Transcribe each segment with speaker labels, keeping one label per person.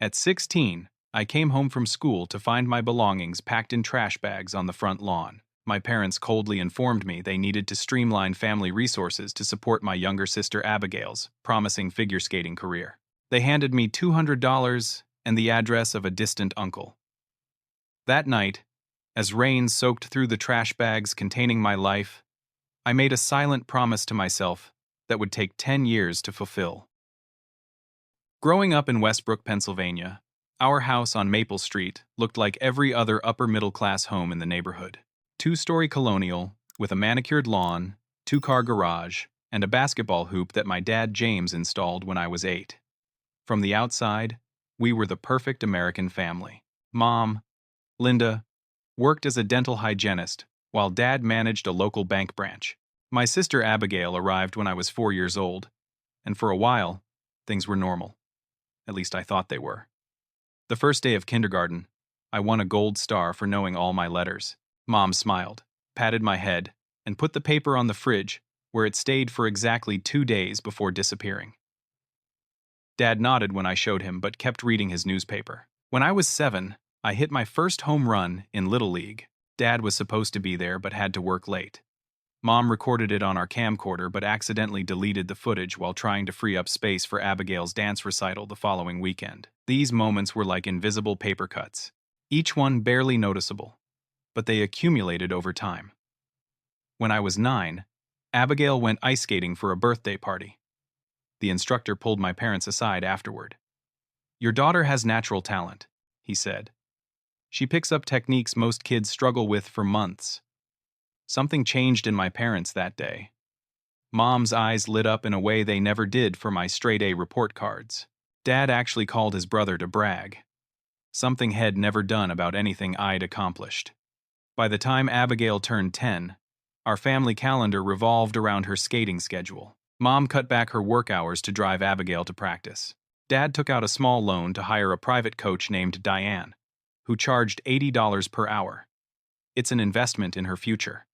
Speaker 1: At 16, I came home from school to find my belongings packed in trash bags on the front lawn. My parents coldly informed me they needed to streamline family resources to support my younger sister Abigail's promising figure skating career. They handed me $200 and the address of a distant uncle. That night, as rain soaked through the trash bags containing my life, I made a silent promise to myself that would take 10 years to fulfill. Growing up in Westbrook, Pennsylvania, our house on Maple Street looked like every other upper-middle-class home in the neighborhood. Two-story colonial, with a manicured lawn, two-car garage, and a basketball hoop that my dad James installed when I was 8. From the outside, we were the perfect American family. Mom, Linda, worked as a dental hygienist, while Dad managed a local bank branch. My sister Abigail arrived when I was 4 years old, and for a while, things were normal. At least I thought they were. The first day of kindergarten, I won a gold star for knowing all my letters. Mom smiled, patted my head, and put the paper on the fridge, where it stayed for exactly 2 days before disappearing. Dad nodded when I showed him, but kept reading his newspaper. When I was 7, I hit my first home run in Little League. Dad was supposed to be there, but had to work late. Mom recorded it on our camcorder, but accidentally deleted the footage while trying to free up space for Abigail's dance recital the following weekend. These moments were like invisible paper cuts, each one barely noticeable, but they accumulated over time. When I was 9, Abigail went ice skating for a birthday party. The instructor pulled my parents aside afterward. "Your daughter has natural talent," he said. "She picks up techniques most kids struggle with for months." Something changed in my parents that day. Mom's eyes lit up in a way they never did for my straight-A report cards. Dad actually called his brother to brag. Something He'd never done about anything I'd accomplished. By the time Abigail turned 10, our family calendar revolved around her skating schedule. Mom cut back her work hours to drive Abigail to practice. Dad took out a small loan to hire a private coach named Diane, who charged $80 per hour. "It's an investment in her future,"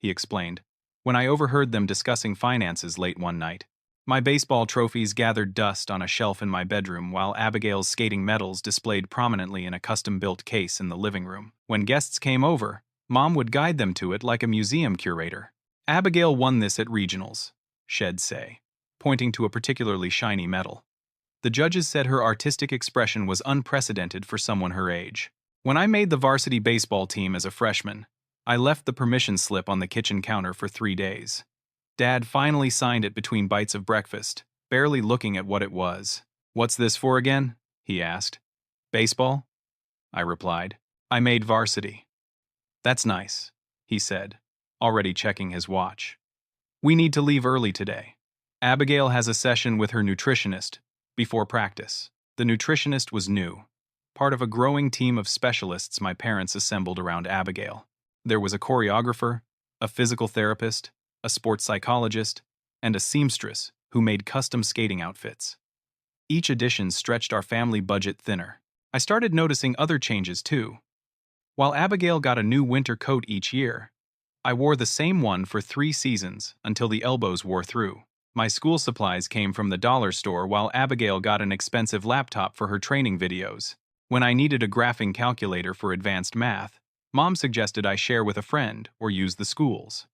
Speaker 1: he explained, when I overheard them discussing finances late one night. My baseball trophies gathered dust on a shelf in my bedroom, while Abigail's skating medals displayed prominently in a custom-built case in the living room. When guests came over, Mom would guide them to it like a museum curator. "Abigail won this at regionals," she'd say, pointing to a particularly shiny medal. "The judges said her artistic expression was unprecedented for someone her age." When I made the varsity baseball team as a freshman, I left the permission slip on the kitchen counter for 3 days. Dad finally signed it between bites of breakfast, barely looking at what it was. "What's this for again?" he asked. "Baseball?" I replied. "I made varsity." "That's nice," he said, already checking his watch. "We need to leave early today. Abigail has a session with her nutritionist before practice." The nutritionist was new, part of a growing team of specialists my parents assembled around Abigail. There was a choreographer, a physical therapist, a sports psychologist, and a seamstress who made custom skating outfits. Each addition stretched our family budget thinner. I started noticing other changes too. While Abigail got a new winter coat each year, I wore the same one for 3 seasons until the elbows wore through. My school supplies came from the dollar store, while Abigail got an expensive laptop for her training videos. When I needed a graphing calculator for advanced math, Mom suggested I share with a friend or use the school's.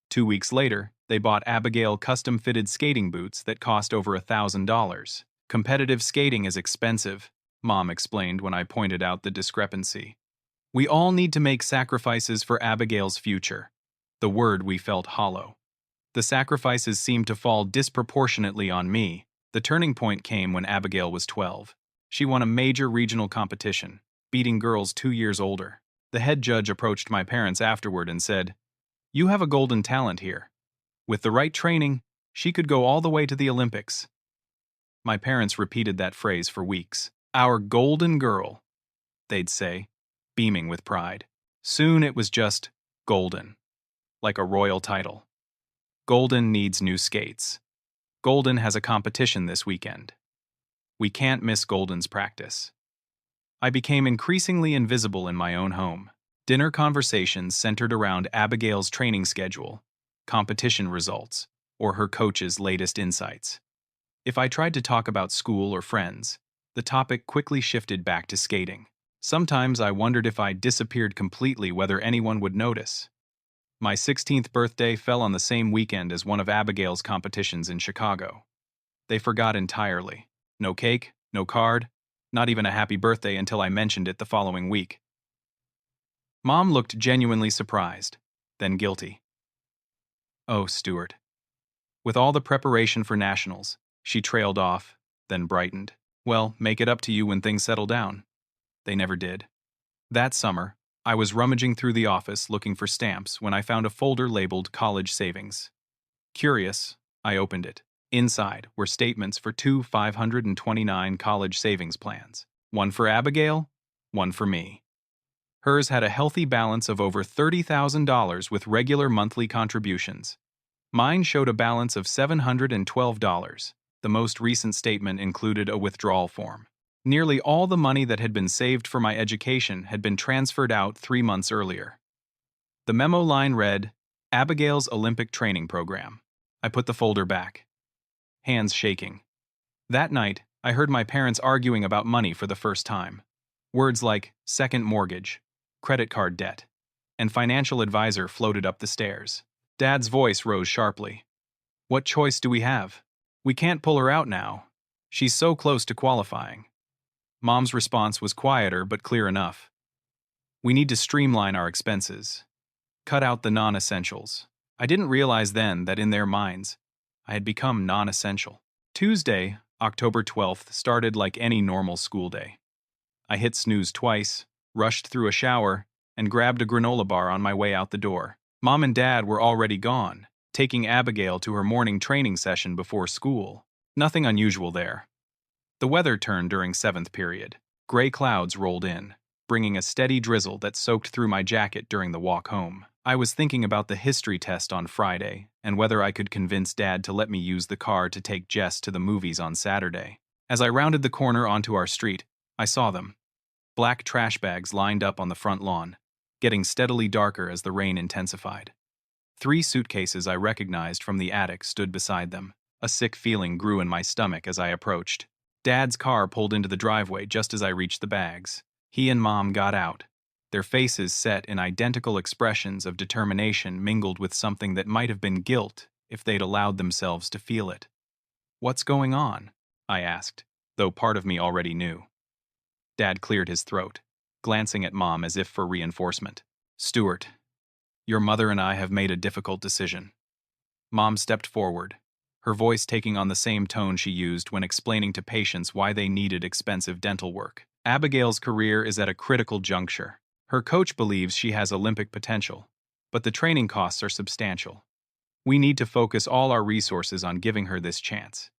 Speaker 1: 2 weeks later, they bought Abigail custom-fitted skating boots that cost over $1,000. "Competitive skating is expensive," Mom explained when I pointed out the discrepancy. "We all need to make sacrifices for Abigail's future." The word we felt hollow. The sacrifices seemed to fall disproportionately on me. The turning point came when Abigail was 12. She won a major regional competition, beating girls 2 years older. The head judge approached my parents afterward and said, "You have a golden talent here. With the right training, she could go all the way to the Olympics." My parents repeated that phrase for weeks. "Our golden girl," they'd say, beaming with pride. Soon it was just golden, like a royal title. Golden needs new skates. Golden has a competition this weekend. We can't miss Golden's practice. I became increasingly invisible in my own home. Dinner conversations centered around Abigail's training schedule, competition results, or her coach's latest insights. If I tried to talk about school or friends, The topic quickly shifted back to skating. Sometimes I wondered if I disappeared completely whether anyone would notice. My 16th birthday fell on the same weekend as one of Abigail's competitions in Chicago. They forgot entirely. No cake, no card, not even a happy birthday until I mentioned it the following week. Mom looked genuinely surprised, then guilty. Oh, Stuart. With all the preparation for nationals, she trailed off, then brightened. Well, make it up to you when things settle down. They never did. That summer, I was rummaging through the office looking for stamps when I found a folder labeled College Savings. Curious, I opened it. Inside were statements for two 529 college savings plans. One for Abigail, one for me. Hers had a healthy balance of over $30,000 with regular monthly contributions. Mine showed a balance of $712. The most recent statement included a withdrawal form. Nearly all the money that had been saved for my education had been transferred out 3 months earlier. The memo line read, Abigail's Olympic Training Program. I put the folder back, hands shaking. That night, I heard my parents arguing about money for the first time. Words like second mortgage, credit card debt, and financial advisor floated up the stairs. Dad's voice rose sharply. What choice do we have? We can't pull her out now. She's so close to qualifying. Mom's response was quieter but clear enough. We need to streamline our expenses. Cut out the non-essentials. I didn't realize then that in their minds, I had become non-essential. Tuesday, October 12th, started like any normal school day. I hit snooze twice, rushed through a shower, and grabbed a granola bar on my way out the door. Mom and Dad were already gone, taking Abigail to her morning training session before school. Nothing unusual there. The weather turned during 7th period. Gray clouds rolled in, bringing a steady drizzle that soaked through my jacket during the walk home. I was thinking about the history test on Friday and whether I could convince Dad to let me use the car to take Jess to the movies on Saturday. As I rounded the corner onto our street, I saw them. Black trash bags lined up on the front lawn, getting steadily darker as the rain intensified. 3 suitcases I recognized from the attic stood beside them. A sick feeling grew in my stomach as I approached. Dad's car pulled into the driveway just as I reached the bags. He and Mom got out, their faces set in identical expressions of determination mingled with something that might have been guilt if they'd allowed themselves to feel it. What's going on? I asked, though part of me already knew. Dad cleared his throat, glancing at Mom as if for reinforcement. Stuart, your mother and I have made a difficult decision. Mom stepped forward, her voice taking on the same tone she used when explaining to patients why they needed expensive dental work. Abigail's career is at a critical juncture. Her coach believes she has Olympic potential, but the training costs are substantial. We need to focus all our resources on giving her this chance.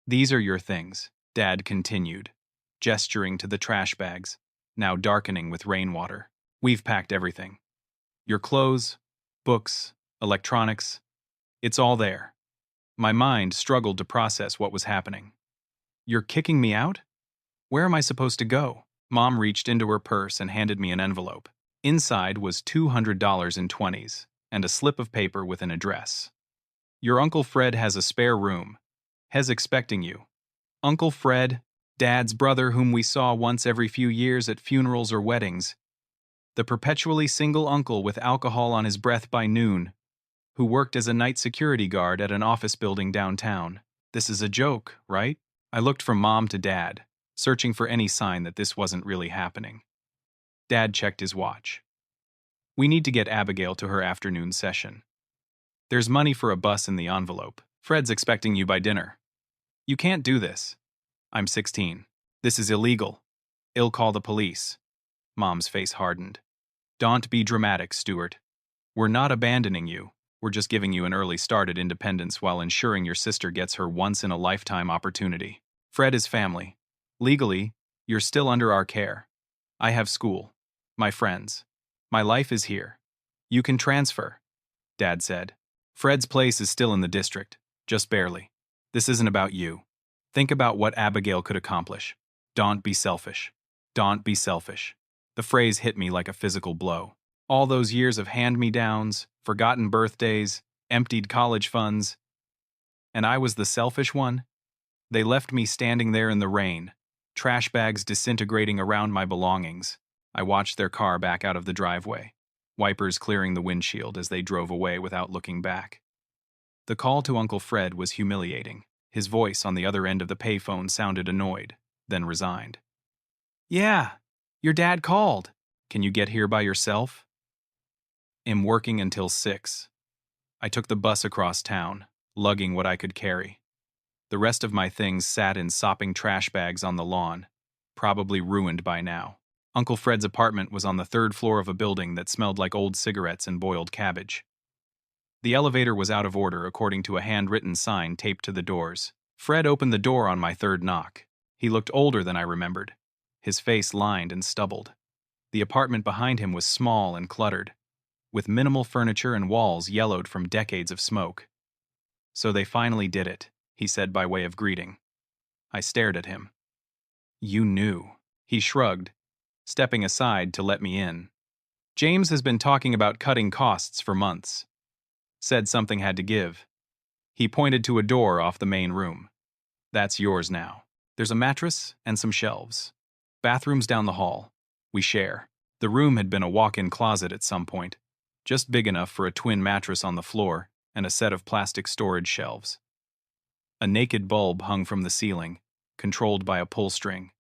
Speaker 1: These are your things, Dad continued, gesturing to the trash bags, now darkening with rainwater. We've packed everything. Your clothes, books, electronics, it's all there. My mind struggled to process what was happening. You're kicking me out? Where am I supposed to go? Mom reached into her purse and handed me an envelope. Inside was $200 in 20s and a slip of paper with an address. Your Uncle Fred has a spare room. He's expecting you. Uncle Fred, Dad's brother whom we saw once every few years at funerals or weddings. The perpetually single uncle with alcohol on his breath by noon, who worked as a night security guard at an office building downtown. This is a joke, right? I looked from Mom to Dad, searching for any sign that this wasn't really happening. Dad checked his watch. We need to get Abigail to her afternoon session. There's money for a bus in the envelope. Fred's expecting you by dinner. You can't do this. I'm 16. This is illegal. I'll call the police. Mom's face hardened. Don't be dramatic, Stuart. We're not abandoning you. We're just giving you an early start at independence while ensuring your sister gets her once-in-a-lifetime opportunity. Fred is family. Legally, you're still under our care. I have school. My friends. My life is here. You can transfer, Dad said. Fred's place is still in the district, just barely. This isn't about you. Think about what Abigail could accomplish. Don't be selfish. Don't be selfish. The phrase hit me like a physical blow. All those years of hand-me-downs, forgotten birthdays, emptied college funds. And I was the selfish one? They left me standing there in the rain, trash bags disintegrating around my belongings. I watched their car back out of the driveway, wipers clearing the windshield as they drove away without looking back. The call to Uncle Fred was humiliating. His voice on the other end of the payphone sounded annoyed, then resigned. "Yeah, your dad called. Can you get here by yourself?" "Am working until 6. I took the bus across town, lugging what I could carry. The rest of my things sat in sopping trash bags on the lawn, probably ruined by now. Uncle Fred's apartment was on the 3rd floor of a building that smelled like old cigarettes and boiled cabbage. The elevator was out of order according to a handwritten sign taped to the doors. Fred opened the door on my 3rd knock. He looked older than I remembered, his face lined and stubbled. The apartment behind him was small and cluttered, with minimal furniture and walls yellowed from decades of smoke. "So they finally did it," he said by way of greeting. I stared at him. "You knew." He shrugged, stepping aside to let me in. "James has been talking about cutting costs for months. Said something had to give." He pointed to a door off the main room. "That's yours now. There's a mattress and some shelves. Bathrooms down the hall. We share." The room had been a walk-in closet at some point, just big enough for a twin mattress on the floor and a set of plastic storage shelves. A naked bulb hung from the ceiling, controlled by a pull string.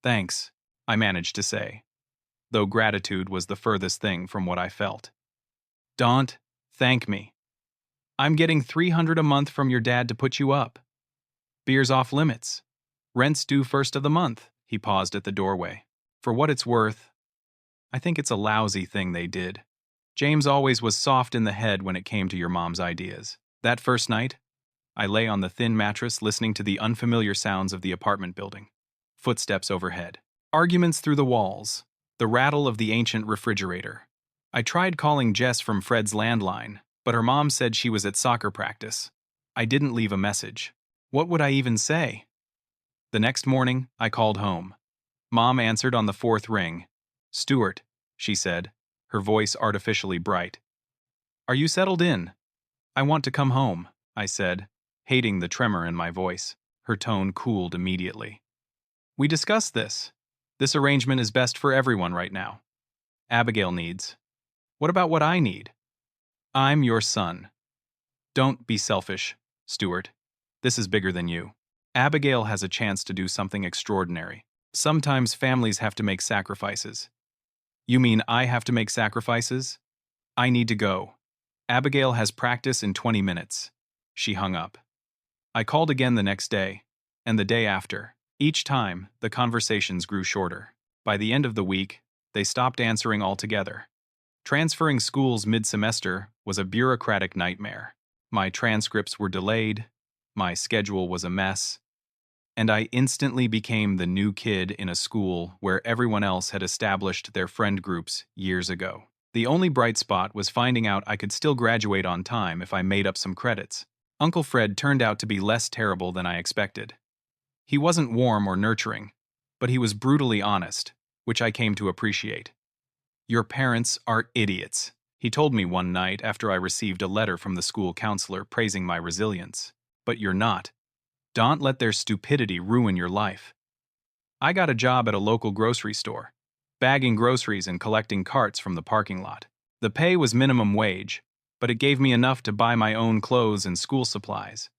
Speaker 1: "Thanks," I managed to say, though gratitude was the furthest thing from what I felt. "Don't thank me. I'm getting $300 a month from your dad to put you up. Beer's off limits. Rent's due 1st of the month." He paused at the doorway. "For what it's worth, I think it's a lousy thing they did. James always was soft in the head when it came to your mom's ideas. That first night, I lay on the thin mattress listening to the unfamiliar sounds of the apartment building. Footsteps overhead. Arguments through the walls. The rattle of the ancient refrigerator. I tried calling Jess from Fred's landline, but her mom said she was at soccer practice. I didn't leave a message. What would I even say? The next morning, I called home. Mom answered on the 4th ring. "Stuart," she said, her voice artificially bright. "Are you settled in?" "I want to come home," I said, hating the tremor in my voice. Her tone cooled immediately. "We discussed this. This arrangement is best for everyone right now. Abigail needs. What about what I need? I'm your son. Don't be selfish, Stuart. This is bigger than you. Abigail has a chance to do something extraordinary. Sometimes families have to make sacrifices." "You mean I have to make sacrifices? I need to go. Abigail has practice in 20 minutes. She hung up. I called again the next day, and the day after. Each time, the conversations grew shorter. By the end of the week, they stopped answering altogether. Transferring schools mid-semester was a bureaucratic nightmare. My transcripts were delayed, my schedule was a mess, and I instantly became the new kid in a school where everyone else had established their friend groups years ago. The only bright spot was finding out I could still graduate on time if I made up some credits. Uncle Fred turned out to be less terrible than I expected. He wasn't warm or nurturing, but he was brutally honest, which I came to appreciate. "Your parents are idiots," he told me one night after I received a letter from the school counselor praising my resilience. "But you're not. Don't let their stupidity ruin your life." I got a job at a local grocery store, bagging groceries and collecting carts from the parking lot. The pay was minimum wage, but it gave me enough to buy my own clothes and school supplies,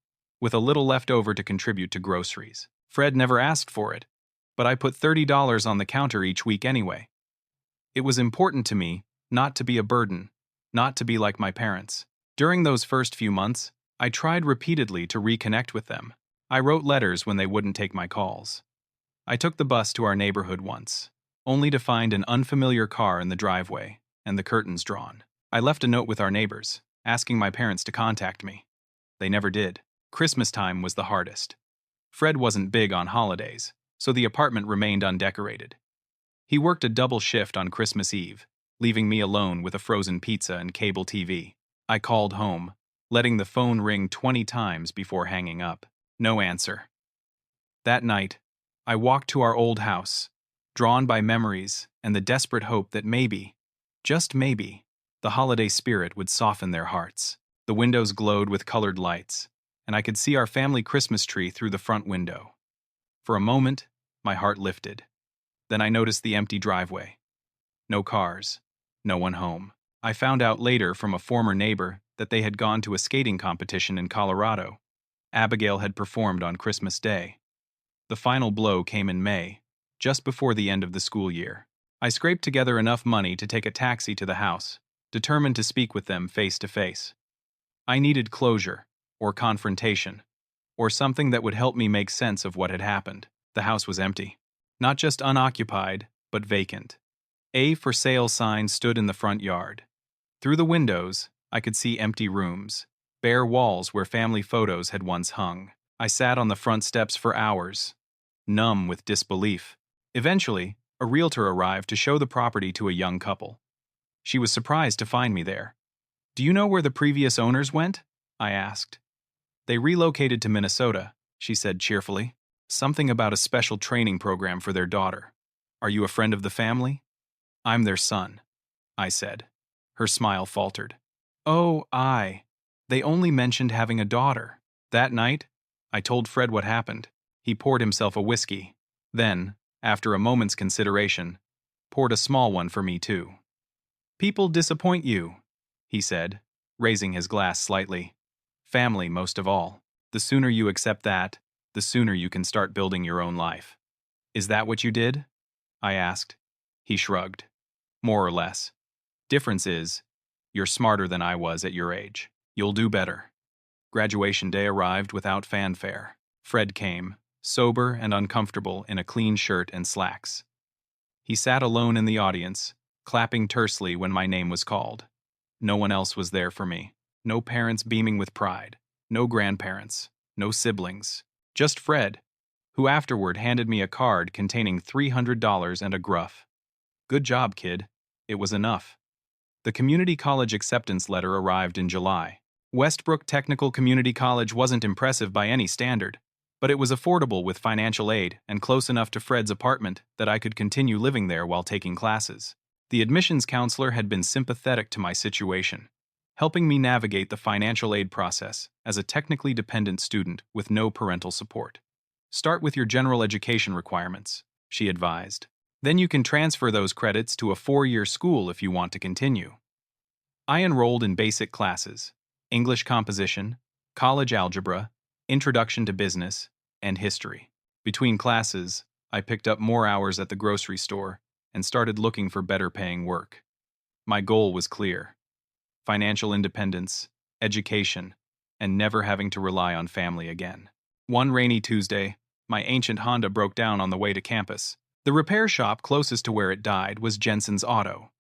Speaker 1: with a little left over to contribute to groceries. Fred never asked for it, but I put $30 on the counter each week anyway. It was important to me not to be a burden, not to be like my parents. During those first few months, I tried repeatedly to reconnect with them. I wrote letters when they wouldn't take my calls. I took the bus to our neighborhood once, only to find an unfamiliar car in the driveway and the curtains drawn. I left a note with our neighbors, asking my parents to contact me. They never did. Christmas time was the hardest. Fred wasn't big on holidays, so the apartment remained undecorated. He worked a double shift on Christmas Eve, leaving me alone with a frozen pizza and cable TV. I called home, letting the phone ring 20 times before hanging up. No answer. That night, I walked to our old house, drawn by memories and the desperate hope that maybe, just maybe, the holiday spirit would soften their hearts. The windows glowed with colored lights, and I could see our family Christmas tree through the front window. For a moment, My heart lifted. Then I noticed the empty driveway. No cars. No one home. I found out later from a former neighbor that they had gone to a skating competition in Colorado. Abigail had performed on Christmas Day. The final blow came in May, just before the end of the school year. I scraped together enough money to take a taxi to the house, determined to speak with them face to face. I needed closure, or confrontation, or something that would help me make sense of what had happened. The house was empty. Not just unoccupied, but vacant. A for sale sign stood in the front yard. Through the windows, I could see empty rooms, bare walls where family photos had once hung. I sat on the front steps for hours, numb with disbelief. Eventually, a realtor arrived to show the property to a young couple. She was surprised to find me there. "Do you know where the previous owners went?" I asked. "They relocated to Minnesota," she said cheerfully. "Something about a special training program for their daughter. Are you a friend of the family?" "I'm their son," I said. Her smile faltered. "Oh, they only mentioned having a daughter." That night, I told Fred what happened. He poured himself a whiskey. Then, after a moment's consideration, poured a small one for me too. "People disappoint you," he said, raising his glass slightly. "Family most of all. The sooner you accept that, the sooner you can start building your own life." "Is that what you did?" I asked. He shrugged. "More or less. Difference is, you're smarter than I was at your age. You'll do better." Graduation day arrived without fanfare. Fred came, sober and uncomfortable in a clean shirt and slacks. He sat alone in the audience, clapping tersely when my name was called. No one else was there for me. No parents beaming with pride. No grandparents. No siblings. Just Fred, who afterward handed me a card containing $300 and a gruff, "Good job, kid." It was enough. The community college acceptance letter arrived in July. Westbrook Technical Community College wasn't impressive by any standard, but it was affordable with financial aid and close enough to Fred's apartment that I could continue living there while taking classes. The admissions counselor had been sympathetic to my situation, helping me navigate the financial aid process as a technically dependent student with no parental support. "Start with your general education requirements," she advised. "Then you can transfer those credits to a 4-year school if you want to continue." I enrolled in basic classes: English composition, college algebra, introduction to business, and history. Between classes, I picked up more hours at the grocery store and started looking for better-paying work. My goal was clear: financial independence, education, and never having to rely on family again. One rainy Tuesday, my ancient Honda broke down on the way to campus. The repair shop closest to where it died was Jensen's Auto,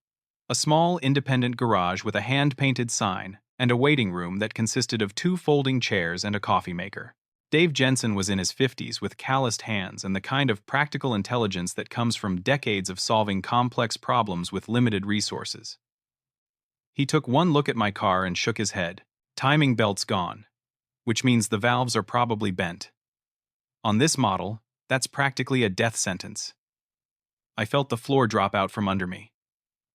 Speaker 1: a small, independent garage with a hand-painted sign and a waiting room that consisted of 2 folding chairs and a coffee maker. Dave Jensen was in his 50s with calloused hands and the kind of practical intelligence that comes from decades of solving complex problems with limited resources. He took one look at my car and shook his head. "Timing belt's gone, which means the valves are probably bent. On this model, that's practically a death sentence." I felt the floor drop out from under me.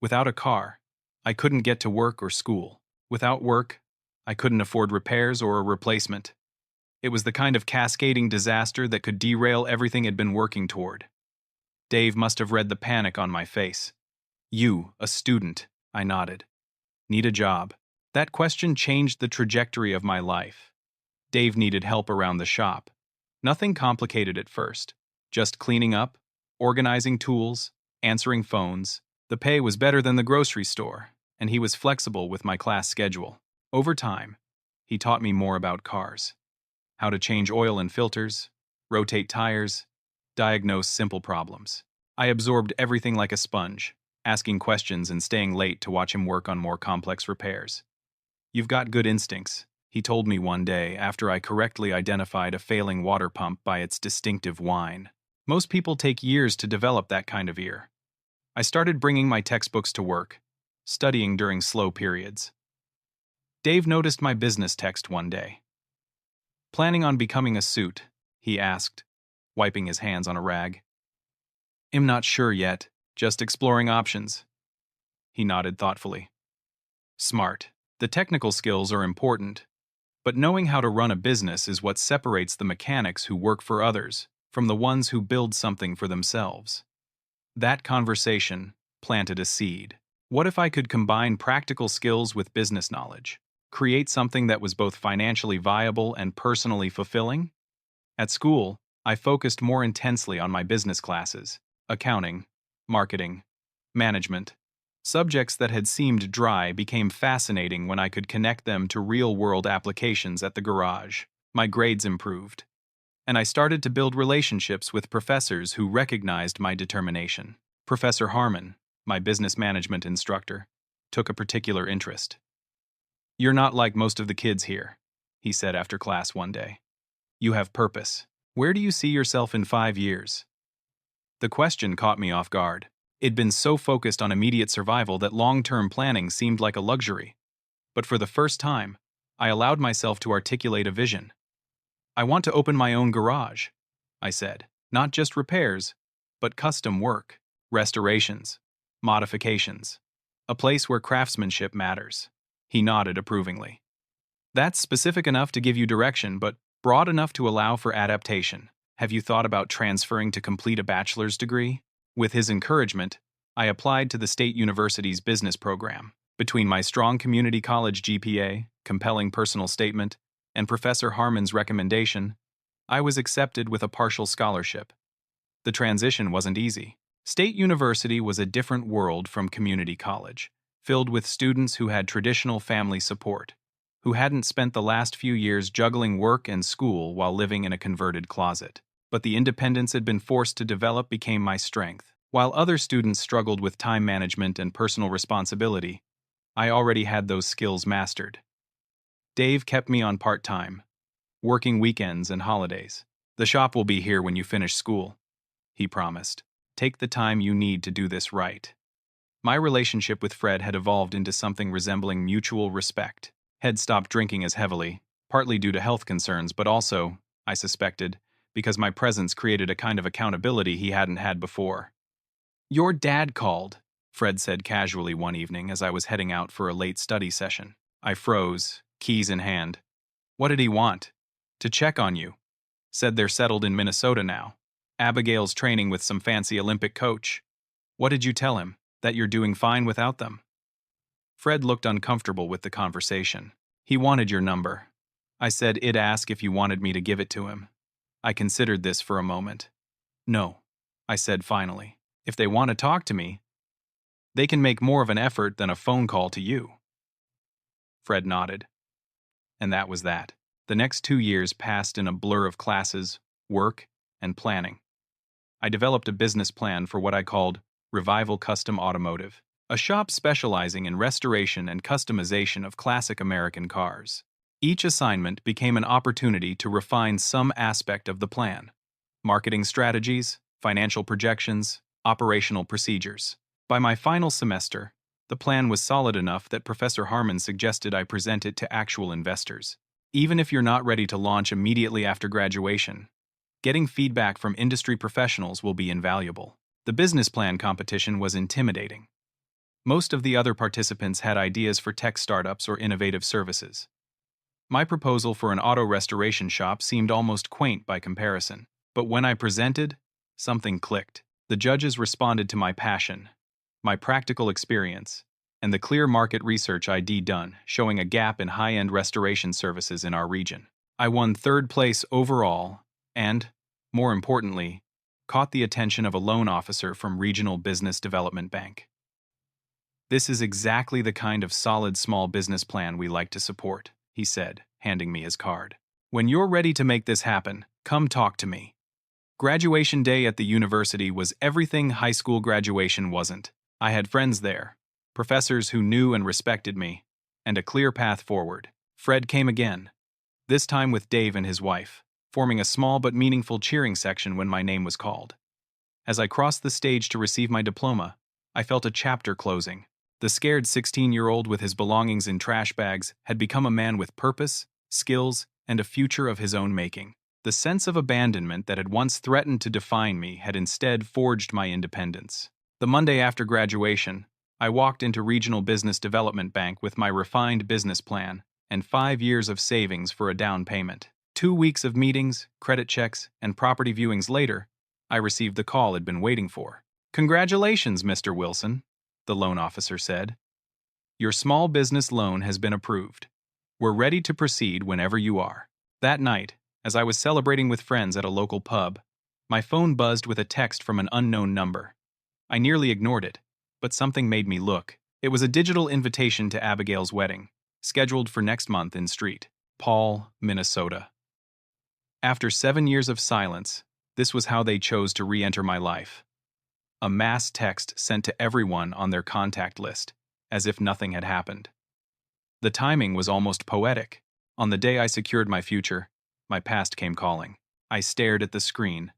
Speaker 1: Without a car, I couldn't get to work or school. Without work, I couldn't afford repairs or a replacement. It was the kind of cascading disaster that could derail everything I'd been working toward. Dave must have read the panic on my face. "You, a student," I nodded. "Need a job?" That question changed the trajectory of my life. Dave needed help around the shop. Nothing complicated at first. Just cleaning up, organizing tools, answering phones. The pay was better than the grocery store, and he was flexible with my class schedule. Over time, he taught me more about cars: how to change oil and filters, rotate tires, diagnose simple problems. I absorbed everything like a sponge, asking questions and staying late to watch him work on more complex repairs. "You've got good instincts," he told me one day after I correctly identified a failing water pump by its distinctive whine. "Most people take years to develop that kind of ear." I started bringing my textbooks to work, studying during slow periods. Dave noticed my business text one day. "Planning on becoming a suit?" he asked, wiping his hands on a rag. "I'm not sure yet, just exploring options." He nodded thoughtfully. "Smart. The technical skills are important, but knowing how to run a business is what separates the mechanics who work for others from the ones who build something for themselves. That conversation planted a seed. What if I could combine practical skills with business knowledge? Create something that was both financially viable and personally fulfilling? At school, I focused more intensely on my business classes: accounting, marketing, management. Subjects that had seemed dry became fascinating when I could connect them to real-world applications at the garage. My grades improved, and I started to build relationships with professors who recognized my determination. Professor Harmon, my business management instructor, took a particular interest. "You're not like most of the kids here," he said after class one day. "You have purpose. Where do you see yourself in 5 years?" The question caught me off guard. It'd been so focused on immediate survival that long-term planning seemed like a luxury. But for the first time, I allowed myself to articulate a vision. "I want to open my own garage," I said. "Not just repairs, but custom work, restorations, modifications. A place where craftsmanship matters." He nodded approvingly. "That's specific enough to give you direction, but broad enough to allow for adaptation. Have you thought about transferring to complete a bachelor's degree?" With his encouragement, I applied to the State University's business program. Between my strong community college GPA, compelling personal statement, and Professor Harmon's recommendation, I was accepted with a partial scholarship. The transition wasn't easy. State University was a different world from community college, filled with students who had traditional family support, who hadn't spent the last few years juggling work and school while living in a converted closet. But the independence I'd been forced to develop became my strength. While other students struggled with time management and personal responsibility, I already had those skills mastered. Dave kept me on part-time, working weekends and holidays. "The shop will be here when you finish school," he promised. "Take the time you need to do this right." My relationship with Fred had evolved into something resembling mutual respect. Had stopped drinking as heavily, partly due to health concerns, but also, I suspected, because my presence created a kind of accountability he hadn't had before. "Your dad called," Fred said casually one evening as I was heading out for a late study session. I froze, keys in hand. "What did he want?" "To check on you. Said they're settled in Minnesota now. Abigail's training with some fancy Olympic coach." "What did you tell him? That you're doing fine without them?" Fred looked uncomfortable with the conversation. "He wanted your number. I said I'd ask if you wanted me to give it to him." I considered this for a moment. "No," I said finally. "If they want to talk to me, they can make more of an effort than a phone call to you." Fred nodded. And that was that. The next 2 years passed in a blur of classes, work, and planning. I developed a business plan for what I called Revival Custom Automotive, a shop specializing in restoration and customization of classic American cars. Each assignment became an opportunity to refine some aspect of the plan: marketing strategies, financial projections, operational procedures. By my final semester, the plan was solid enough that Professor Harmon suggested I present it to actual investors. Even if you're not ready to launch immediately after graduation, getting feedback from industry professionals will be invaluable. The business plan competition was intimidating. Most of the other participants had ideas for tech startups or innovative services. My proposal for an auto restoration shop seemed almost quaint by comparison. But when I presented, something clicked. The judges responded to my passion, my practical experience, and the clear market research I'd done, showing a gap in high-end restoration services in our region. I won 3rd place overall and, more importantly, caught the attention of a loan officer from Regional Business Development Bank. "This is exactly the kind of solid small business plan we like to support," he said, handing me his card. "When you're ready to make this happen, come talk to me." Graduation day at the university was everything high school graduation wasn't. I had friends there, professors who knew and respected me, and a clear path forward. Fred came again, this time with Dave and his wife, forming a small but meaningful cheering section when my name was called. As I crossed the stage to receive my diploma, I felt a chapter closing. The scared 16-year-old with his belongings in trash bags had become a man with purpose, skills, and a future of his own making. The sense of abandonment that had once threatened to define me had instead forged my independence. The Monday after graduation, I walked into Regional Business Development Bank with my refined business plan and 5 years of savings for a down payment. 2 weeks of meetings, credit checks, and property viewings later, I received the call I'd been waiting for. "Congratulations, Mr. Wilson," the loan officer said. "Your small business loan has been approved. We're ready to proceed whenever you are." That night, as I was celebrating with friends at a local pub, my phone buzzed with a text from an unknown number. I nearly ignored it, but something made me look. It was a digital invitation to Abigail's wedding, scheduled for next month in St. Paul, Minnesota. After 7 years of silence, this was how they chose to re-enter my life. A mass text sent to everyone on their contact list, as if nothing had happened. The timing was almost poetic. On the day I secured my future, my past came calling. I stared at the screen,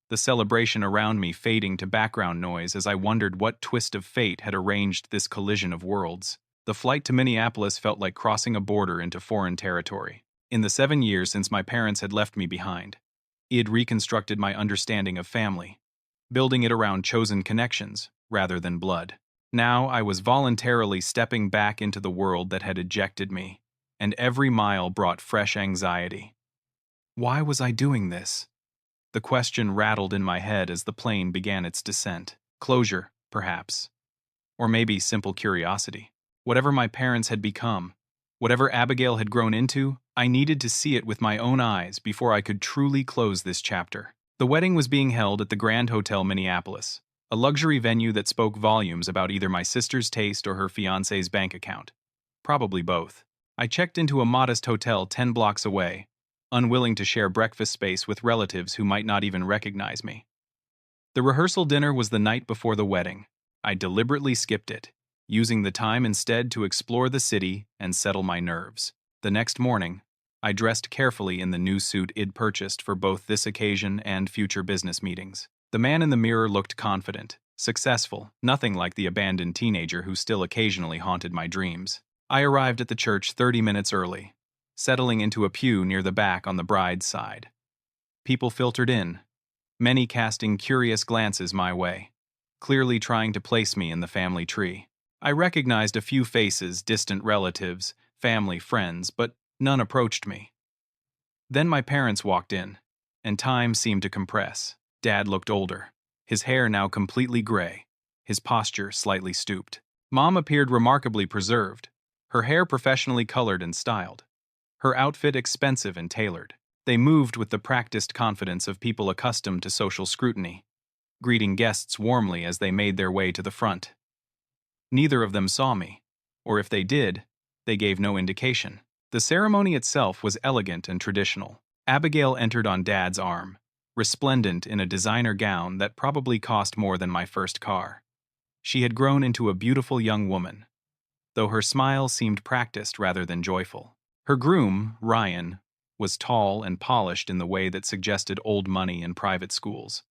Speaker 1: the celebration around me fading to background noise as I wondered what twist of fate had arranged this collision of worlds. The flight to Minneapolis felt like crossing a border into foreign territory. In the 7 years since my parents had left me behind, it had reconstructed my understanding of family, building it around chosen connections rather than blood. Now I was voluntarily stepping back into the world that had ejected me, and every mile brought fresh anxiety. Why was I doing this? The question rattled in my head as the plane began its descent. Closure, perhaps. Or maybe simple curiosity. Whatever my parents had become, whatever Abigail had grown into, I needed to see it with my own eyes before I could truly close this chapter. The wedding was being held at the Grand Hotel Minneapolis, a luxury venue that spoke volumes about either my sister's taste or her fiancé's bank account. Probably both. I checked into a modest hotel 10 blocks away, unwilling to share breakfast space with relatives who might not even recognize me. The rehearsal dinner was the night before the wedding. I deliberately skipped it, using the time instead to explore the city and settle my nerves. The next morning, I dressed carefully in the new suit I'd purchased for both this occasion and future business meetings. The man in the mirror looked confident, successful, nothing like the abandoned teenager who still occasionally haunted my dreams. I arrived at the church 30 minutes early, settling into a pew near the back on the bride's side. People filtered in, many casting curious glances my way, clearly trying to place me in the family tree. I recognized a few faces, distant relatives, family, friends, but none approached me. Then my parents walked in, and time seemed to compress. Dad looked older, his hair now completely gray, his posture slightly stooped. Mom appeared remarkably preserved, her hair professionally colored and styled, her outfit expensive and tailored. They moved with the practiced confidence of people accustomed to social scrutiny, greeting guests warmly as they made their way to the front. Neither of them saw me, or if they did, they gave no indication. The ceremony itself was elegant and traditional. Abigail entered on Dad's arm, resplendent in a designer gown that probably cost more than my first car. She had grown into a beautiful young woman, though her smile seemed practiced rather than joyful. Her groom, Ryan, was tall and polished in the way that suggested old money in private schools.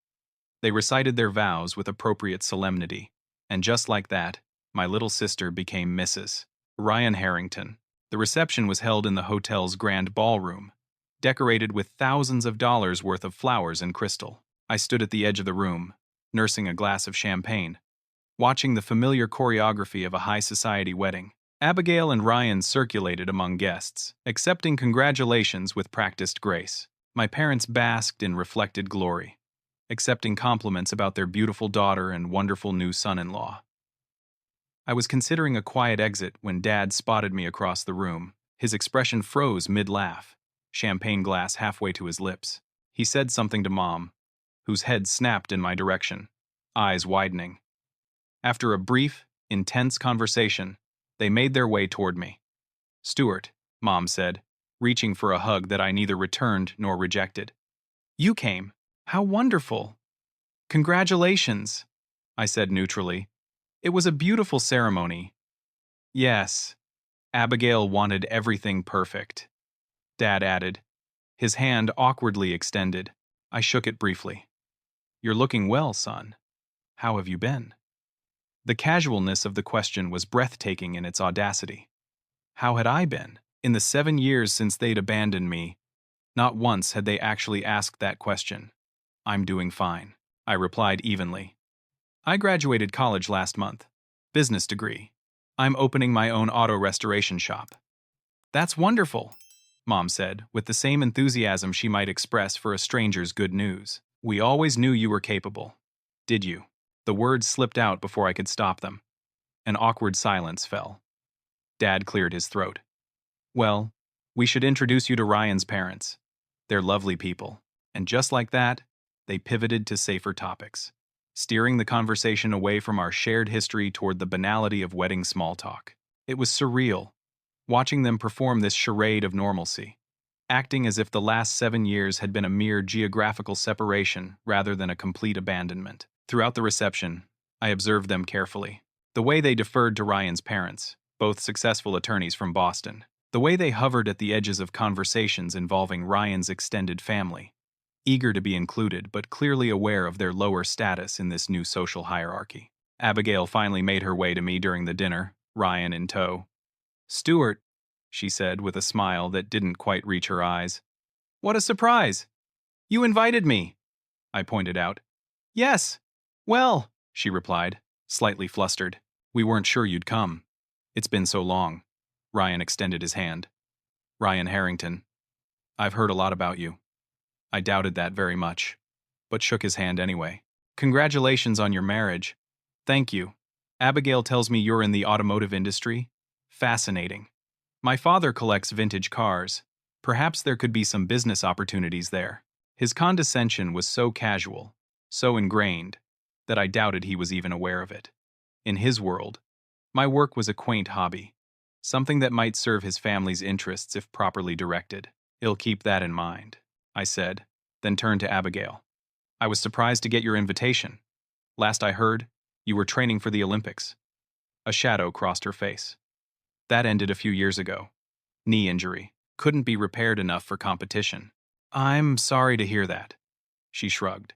Speaker 1: They recited their vows with appropriate solemnity, and just like that, my little sister became Mrs. Ryan Harrington. The reception was held in the hotel's grand ballroom, decorated with thousands of dollars worth of flowers and crystal. I stood at the edge of the room, nursing a glass of champagne, watching the familiar choreography of a high society wedding. Abigail and Ryan circulated among guests, accepting congratulations with practiced grace. My parents basked in reflected glory, accepting compliments about their beautiful daughter and wonderful new son-in-law. I was considering a quiet exit when Dad spotted me across the room. His expression froze mid-laugh, champagne glass halfway to his lips. He said something to Mom, whose head snapped in my direction, eyes widening. After a brief, intense conversation, they made their way toward me. "Stuart," Mom said, reaching for a hug that I neither returned nor rejected. "You came. How wonderful." "Congratulations," I said neutrally. "It was a beautiful ceremony." "Yes." Abigail wanted everything perfect, Dad added, his hand awkwardly extended. I shook it briefly. "You're looking well, son. How have you been?" The casualness of the question was breathtaking in its audacity. How had I been? In the 7 years since they'd abandoned me, not once had they actually asked that question. "I'm doing fine," I replied evenly. "I graduated college last month. Business degree. I'm opening my own auto restoration shop." "That's wonderful." Mom said, with the same enthusiasm she might express for a stranger's good news. We always knew you were capable. Did you? The words slipped out before I could stop them. An awkward silence fell. Dad cleared his throat. Well, we should introduce you to Ryan's parents. They're lovely people. And just like that, they pivoted to safer topics, steering the conversation away from our shared history toward the banality of wedding small talk. It was surreal, watching them perform this charade of normalcy, acting as if the last 7 years had been a mere geographical separation rather than a complete abandonment. Throughout the reception, I observed them carefully. The way they deferred to Ryan's parents, both successful attorneys from Boston. The way they hovered at the edges of conversations involving Ryan's extended family, eager to be included but clearly aware of their lower status in this new social hierarchy. Abigail finally made her way to me during the dinner, Ryan in tow. "Stuart," she said with a smile that didn't quite reach her eyes. "What a surprise! You invited me," I pointed out. "Yes. Well," she replied, slightly flustered. "We weren't sure you'd come. It's been so long." Ryan extended his hand. "Ryan Harrington. I've heard a lot about you." I doubted that very much, but shook his hand anyway. "Congratulations on your marriage." "Thank you. Abigail tells me you're in the automotive industry." "Fascinating. My father collects vintage cars. Perhaps there could be some business opportunities there." His condescension was so casual, so ingrained, that I doubted he was even aware of it. In his world, my work was a quaint hobby, something that might serve his family's interests if properly directed. "He'll keep that in mind," I said, then turned to Abigail. "I was surprised to get your invitation. Last I heard, you were training for the Olympics." A shadow crossed her face. "That ended a few years ago. Knee injury. Couldn't be repaired enough for competition." "I'm sorry to hear that," she shrugged.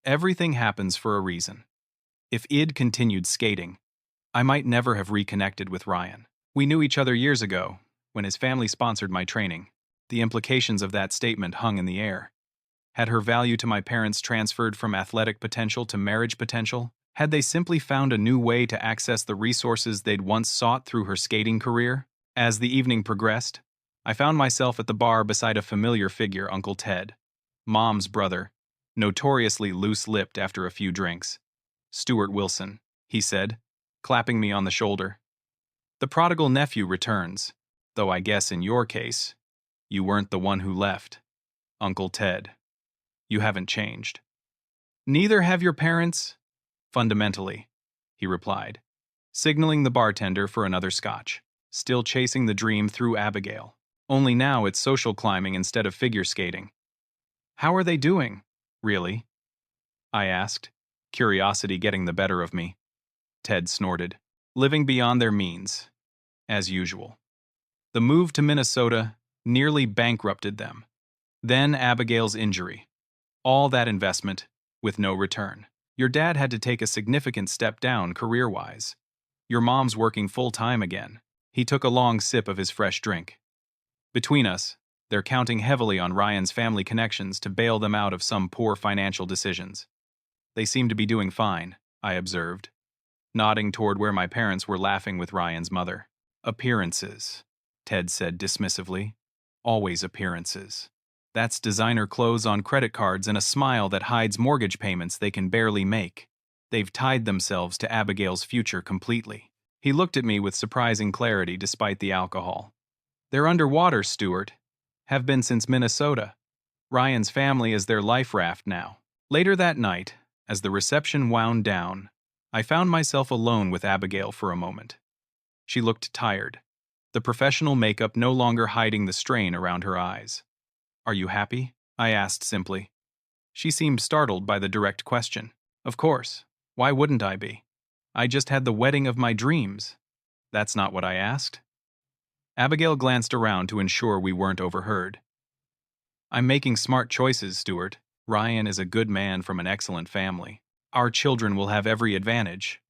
Speaker 1: "Everything happens for a reason. If Id continued skating, I might never have reconnected with Ryan. We knew each other years ago, when his family sponsored my training. The implications of that statement hung in the air. Had her value to my parents transferred from athletic potential to marriage potential? Had they simply found a new way to access the resources they'd once sought through her skating career? As the evening progressed, I found myself at the bar beside a familiar figure, Uncle Ted, Mom's brother, notoriously loose-lipped after a few drinks. "Stuart Wilson," he said, clapping me on the shoulder. "The prodigal nephew returns, though I guess in your case, you weren't the one who left. Uncle Ted. You haven't changed." "Neither have your parents, fundamentally," he replied, signaling the bartender for another scotch, still chasing the dream through Abigail. Only now it's social climbing instead of figure skating. "How are they doing, really?" I asked, curiosity getting the better of me. Ted snorted. "Living beyond their means, as usual. The move to Minnesota nearly bankrupted them. Then Abigail's injury. All that investment, with no return. Your dad had to take a significant step down career-wise. Your mom's working full-time again." He took a long sip of his fresh drink. "Between us, they're counting heavily on Ryan's family connections to bail them out of some poor financial decisions. They seem to be doing fine," I observed, nodding toward where my parents were laughing with Ryan's mother. "Appearances," Ted said dismissively. "Always appearances. That's designer clothes on credit cards and a smile that hides mortgage payments they can barely make. They've tied themselves to Abigail's future completely." He looked at me with surprising clarity despite the alcohol. "They're underwater, Stuart. Have been since Minnesota. Ryan's family is their life raft now." Later that night, as the reception wound down, I found myself alone with Abigail for a moment. She looked tired, the professional makeup no longer hiding the strain around her eyes. "Are you happy?" I asked simply. She seemed startled by the direct question. "Of course. Why wouldn't I be? I just had the wedding of my dreams." "That's not what I asked." Abigail glanced around to ensure we weren't overheard. "I'm making smart choices, Stuart. Ryan is a good man from an excellent family. Our children will have every advantage."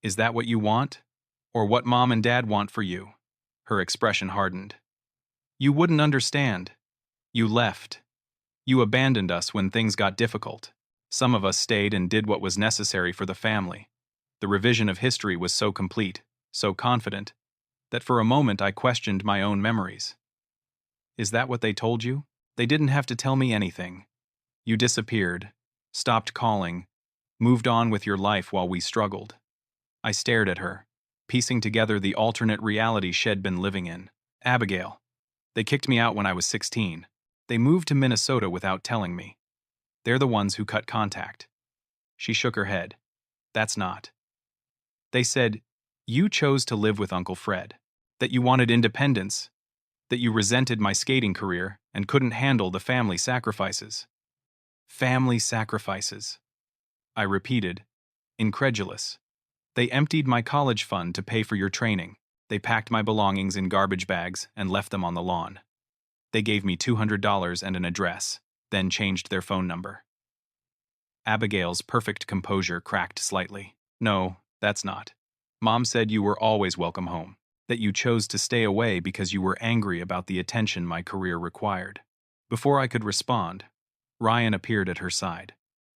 Speaker 1: "Is that what you want? Or what Mom and Dad want for you?" Her expression hardened. "You wouldn't understand. You left. You abandoned us when things got difficult. Some of us stayed and did what was necessary for the family. The revision of history was so complete, so confident, that for a moment I questioned my own memories." Is that what they told you? They didn't have to tell me anything. You disappeared, stopped calling, moved on with your life while we struggled. I stared at her, piecing together the alternate reality she'd been living in. Abigail. They kicked me out when I was 16. They moved to Minnesota without telling me. They're the ones who cut contact. She shook her head. That's not. They said, you chose to live with Uncle Fred, that you wanted independence, that you resented my skating career and couldn't handle the family sacrifices. Family sacrifices. I repeated, incredulous. They emptied my college fund to pay for your training. They packed my belongings in garbage bags and left them on the lawn. They gave me $200 and an address, then changed their phone number. Abigail's perfect composure cracked slightly. No, that's not. Mom said you were always welcome home, that you chose to stay away because you were angry about the attention my career required. Before I could respond, Ryan appeared at her side.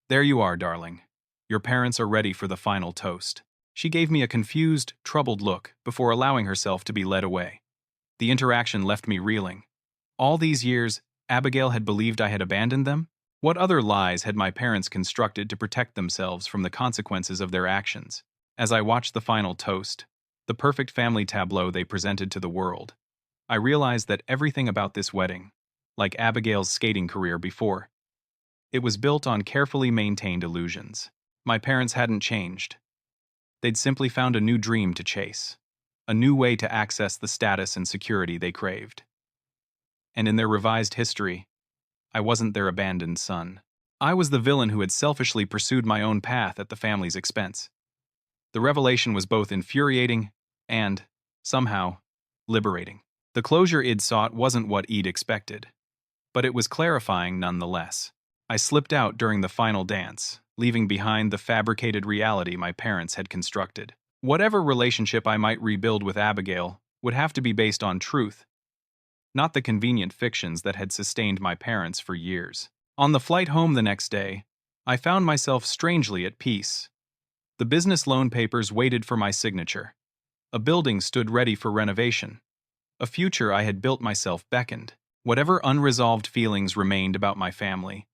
Speaker 1: There you are, darling. Your parents are ready for the final toast. She gave me a confused, troubled look before allowing herself to be led away. The interaction left me reeling. All these years, Abigail had believed I had abandoned them? What other lies had my parents constructed to protect themselves from the consequences of their actions? As I watched the final toast, the perfect family tableau they presented to the world, I realized that everything about this wedding, like Abigail's skating career before, it was built on carefully maintained illusions. My parents hadn't changed. They'd simply found a new dream to chase, a new way to access the status and security they craved. And in their revised history, I wasn't their abandoned son. I was the villain who had selfishly pursued my own path at the family's expense. The revelation was both infuriating and, somehow, liberating. The closure Id sought wasn't what Id expected, but it was clarifying nonetheless. I slipped out during the final dance, leaving behind the fabricated reality my parents had constructed. Whatever relationship I might rebuild with Abigail would have to be based on truth, not the convenient fictions that had sustained my parents for years. On the flight home the next day, I found myself strangely at peace. The business loan papers waited for my signature. A building stood ready for renovation. A future I had built myself beckoned. Whatever unresolved feelings remained about my family,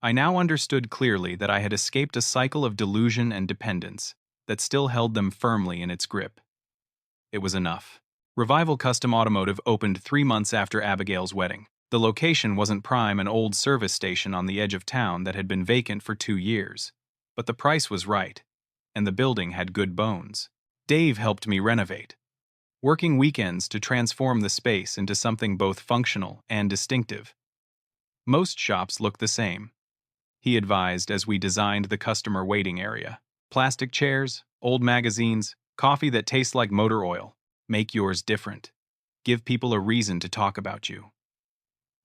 Speaker 1: I now understood clearly that I had escaped a cycle of delusion and dependence that still held them firmly in its grip. It was enough. Revival Custom Automotive opened 3 months after Abigail's wedding. The location wasn't prime, an old service station on the edge of town that had been vacant for 2 years. But the price was right, and the building had good bones. Dave helped me renovate, working weekends to transform the space into something both functional and distinctive. Most shops look the same, he advised as we designed the customer waiting area. Plastic chairs, old magazines, coffee that tastes like motor oil. Make yours different. Give people a reason to talk about you.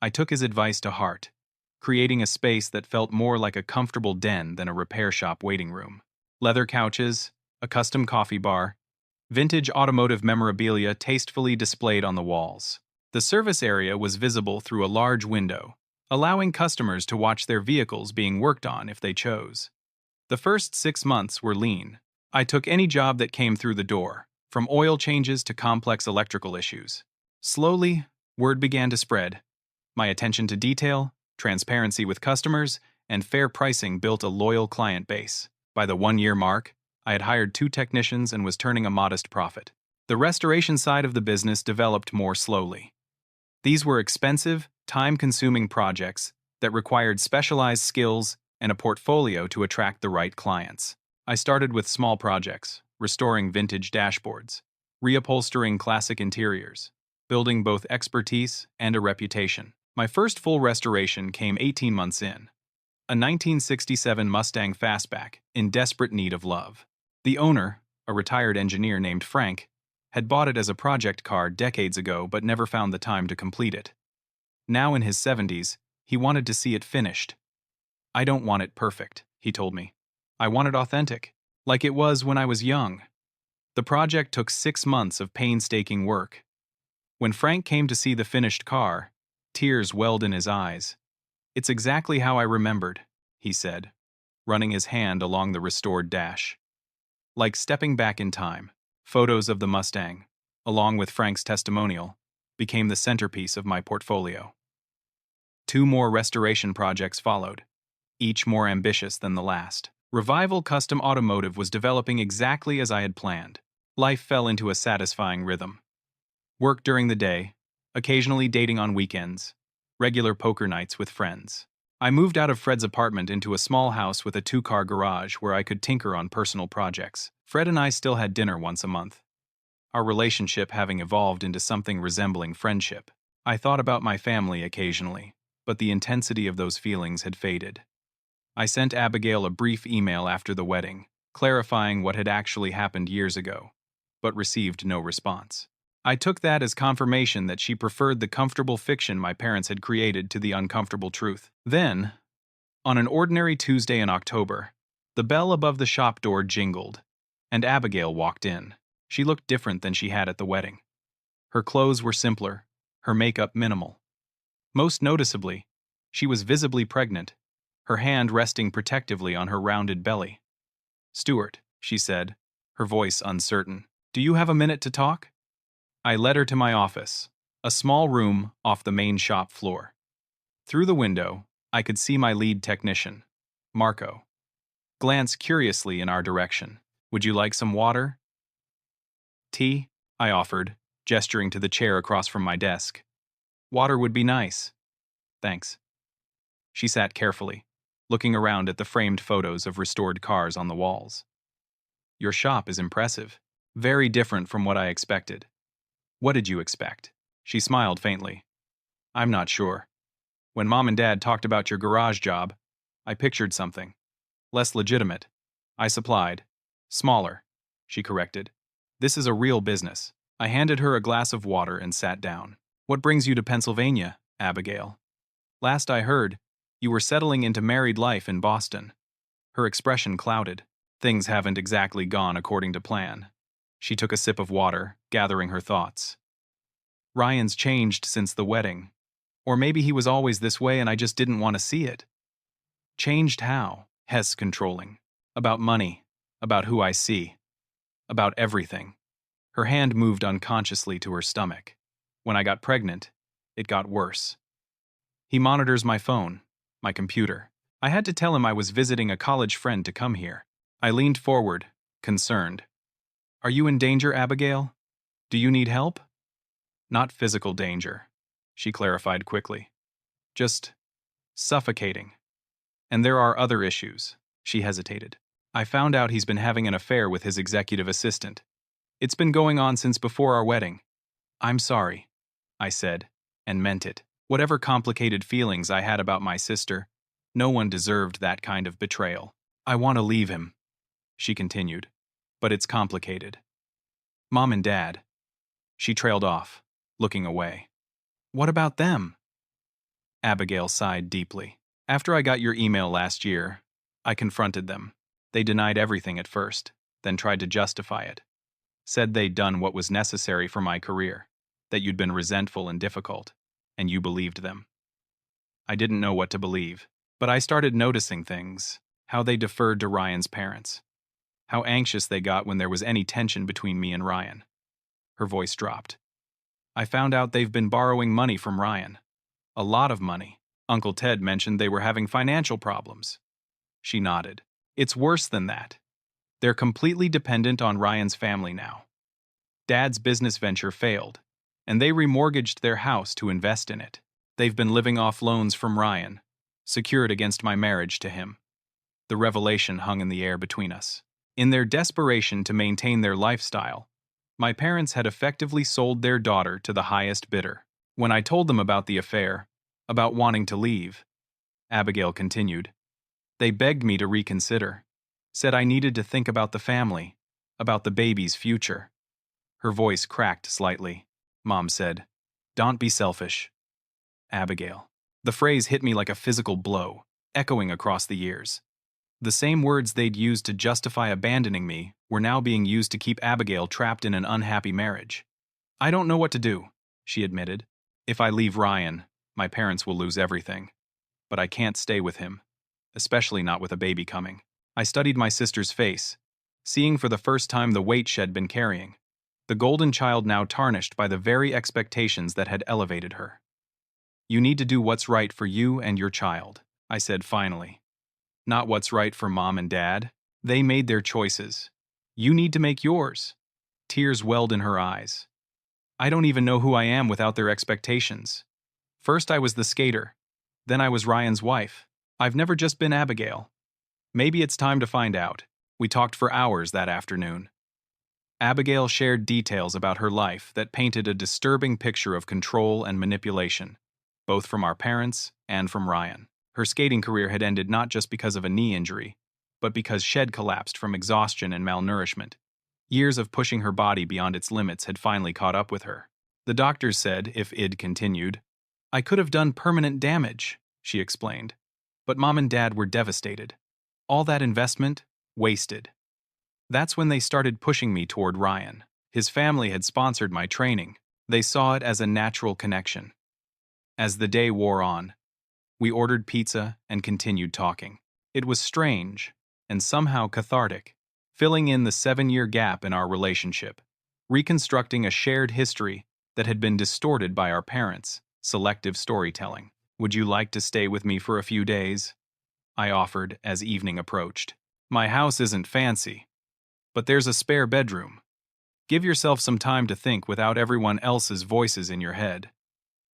Speaker 1: I took his advice to heart, creating a space that felt more like a comfortable den than a repair shop waiting room. Leather couches, a custom coffee bar, vintage automotive memorabilia tastefully displayed on the walls. The service area was visible through a large window, allowing customers to watch their vehicles being worked on if they chose. The first 6 months were lean. I took any job that came through the door, from oil changes to complex electrical issues. Slowly, word began to spread. My attention to detail, transparency with customers, and fair pricing built a loyal client base. By the 1-year mark, I had hired 2 technicians and was turning a modest profit. The restoration side of the business developed more slowly. These were expensive, time-consuming projects that required specialized skills and a portfolio to attract the right clients. I started with small projects, restoring vintage dashboards, reupholstering classic interiors, building both expertise and a reputation. My first full restoration came 18 months in. A 1967 Mustang Fastback in desperate need of love. The owner, a retired engineer named Frank, had bought it as a project car decades ago but never found the time to complete it. Now in his 70s, he wanted to see it finished. I don't want it perfect, he told me. I want it authentic, like it was when I was young. The project took 6 months of painstaking work. When Frank came to see the finished car, tears welled in his eyes. It's exactly how I remembered, he said, running his hand along the restored dash. Like stepping back in time, photos of the Mustang, along with Frank's testimonial, became the centerpiece of my portfolio. 2 more restoration projects followed, each more ambitious than the last. Revival Custom Automotive was developing exactly as I had planned. Life fell into a satisfying rhythm. Work during the day, occasionally dating on weekends, regular poker nights with friends. I moved out of Fred's apartment into a small house with a 2-car garage where I could tinker on personal projects. Fred and I still had dinner once a month, our relationship having evolved into something resembling friendship. I thought about my family occasionally, but the intensity of those feelings had faded. I sent Abigail a brief email after the wedding, clarifying what had actually happened years ago, but received no response. I took that as confirmation that she preferred the comfortable fiction my parents had created to the uncomfortable truth. Then, on an ordinary Tuesday in October, the bell above the shop door jingled, and Abigail walked in. She looked different than she had at the wedding. Her clothes were simpler, her makeup minimal. Most noticeably, she was visibly pregnant, her hand resting protectively on her rounded belly. "Stuart," she said, her voice uncertain, "do you have a minute to talk?" I led her to my office, a small room off the main shop floor. Through the window, I could see my lead technician, Marco, glance curiously in our direction. "Would you like some water?" "Tea?" I offered, gesturing to the chair across from my desk. "Water would be nice." "Thanks." She sat carefully, looking around at the framed photos of restored cars on the walls. "Your shop is impressive. Very different from what I expected." "What did you expect?" She smiled faintly. "I'm not sure. When Mom and Dad talked about your garage job, I pictured something. Less legitimate." I supplied. "Smaller," she corrected. "This is a real business." I handed her a glass of water and sat down. "What brings you to Pennsylvania, Abigail?" "Last I heard, you were settling into married life in Boston." Her expression clouded. "Things haven't exactly gone according to plan." She took a sip of water, gathering her thoughts. "Ryan's changed since the wedding. Or maybe he was always this way and I just didn't want to see it." "Changed how?" Hess controlling. "About money. About who I see. About everything." Her hand moved unconsciously to her stomach. "When I got pregnant, it got worse. He monitors my phone, my computer. I had to tell him I was visiting a college friend to come here." I leaned forward, concerned. "Are you in danger, Abigail? Do you need help?" "Not physical danger," she clarified quickly. "Just suffocating. And there are other issues." She hesitated. "I found out he's been having an affair with his executive assistant. It's been going on since before our wedding." "I'm sorry," I said, and meant it. Whatever complicated feelings I had about my sister, no one deserved that kind of betrayal. "I want to leave him," she continued, "but it's complicated. Mom and Dad." She trailed off, looking away. "What about them?" Abigail sighed deeply. "After I got your email last year, I confronted them. They denied everything at first, then tried to justify it. Said they'd done what was necessary for my career, that you'd been resentful and difficult, and you believed them." I didn't know what to believe, but I started noticing things, how they deferred to Ryan's parents, how anxious they got when there was any tension between me and Ryan. Her voice dropped. "I found out they've been borrowing money from Ryan. A lot of money. Uncle Ted mentioned they were having financial problems." She nodded. "It's worse than that. They're completely dependent on Ryan's family now. Dad's business venture failed, and they remortgaged their house to invest in it. They've been living off loans from Ryan, secured against my marriage to him." The revelation hung in the air between us. In their desperation to maintain their lifestyle, my parents had effectively sold their daughter to the highest bidder. When I told them about the affair, about wanting to leave, Abigail continued, they begged me to reconsider, said I needed to think about the family, about the baby's future. Her voice cracked slightly. Mom said, "Don't be selfish." Abigail. The phrase hit me like a physical blow, echoing across the years. The same words they'd used to justify abandoning me were now being used to keep Abigail trapped in an unhappy marriage. "I don't know what to do," she admitted. "If I leave Ryan, my parents will lose everything. But I can't stay with him, especially not with a baby coming." I studied my sister's face, seeing for the first time the weight she'd been carrying. the golden child now tarnished by the very expectations that had elevated her. You need to do what's right for you and your child, I said finally. Not what's right for mom and dad. They made their choices. You need to make yours. Tears welled in her eyes. I don't even know who I am without their expectations. First I was the skater. Then I was Ryan's wife. I've never just been Abigail. Maybe it's time to find out. We talked for hours that afternoon. Abigail shared details about her life that painted a disturbing picture of control and manipulation, both from our parents and from Ryan. Her skating career had ended not just because of a knee injury, but because Shed collapsed from exhaustion and malnourishment. Years of pushing her body beyond its limits had finally caught up with her. The doctors said, if it continued, I could have done permanent damage, she explained. But mom and dad were devastated. All that investment, wasted. That's when they started pushing me toward Ryan. His family had sponsored my training. They saw it as a natural connection. As the day wore on, we ordered pizza and continued talking. It was strange and somehow cathartic, filling in the 7-year gap in our relationship, reconstructing a shared history that had been distorted by our parents' selective storytelling. Would you like to stay with me for a few days? I offered as evening approached. My house isn't fancy, but there's a spare bedroom. Give yourself some time to think without everyone else's voices in your head.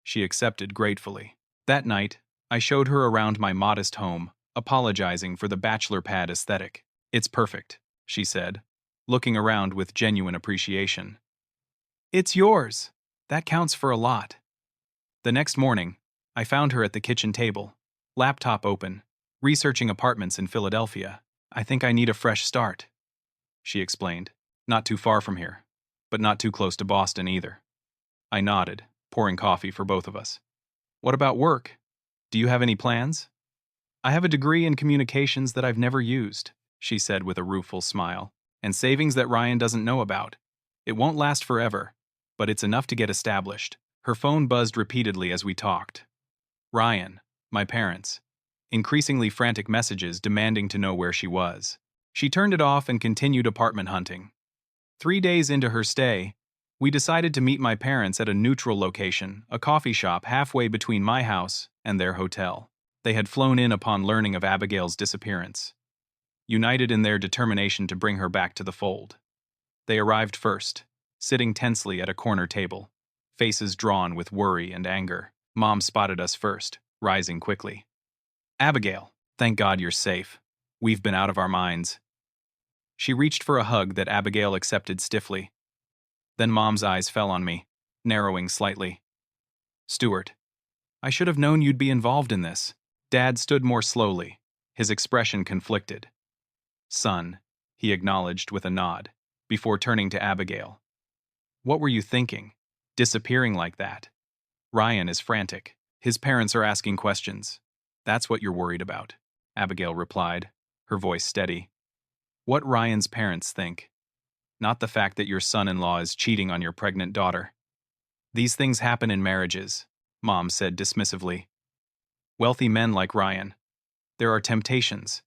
Speaker 1: She accepted gratefully. That night, I showed her around my modest home, apologizing for the bachelor pad aesthetic. It's perfect, she said, looking around with genuine appreciation. It's yours. That counts for a lot. The next morning, I found her at the kitchen table, laptop open, researching apartments in Philadelphia. I think I need a fresh start, she explained. Not too far from here, but not too close to Boston either. I nodded, pouring coffee for both of us. What about work? Do you have any plans? I have a degree in communications that I've never used, she said with a rueful smile, and savings that Ryan doesn't know about. It won't last forever, but it's enough to get established. Her phone buzzed repeatedly as we talked. Ryan, my parents. Increasingly frantic messages demanding to know where she was. She turned it off and continued apartment hunting. 3 days into her stay, we decided to meet my parents at a neutral location, a coffee shop halfway between my house and their hotel. They had flown in upon learning of Abigail's disappearance, united in their determination to bring her back to the fold. They arrived first, sitting tensely at a corner table, faces drawn with worry and anger. Mom spotted us first, rising quickly. Abigail, thank God you're safe. We've been out of our minds. She reached for a hug that Abigail accepted stiffly. Then Mom's eyes fell on me, narrowing slightly. Stuart, I should have known you'd be involved in this. Dad stood more slowly, his expression conflicted. Son, he acknowledged with a nod, before turning to Abigail. What were you thinking, disappearing like that? Ryan is frantic. His parents are asking questions. That's what you're worried about, Abigail replied, her voice steady. What Ryan's parents think. Not the fact that your son-in-law is cheating on your pregnant daughter. These things happen in marriages, Mom said dismissively. Wealthy men like Ryan. There are temptations.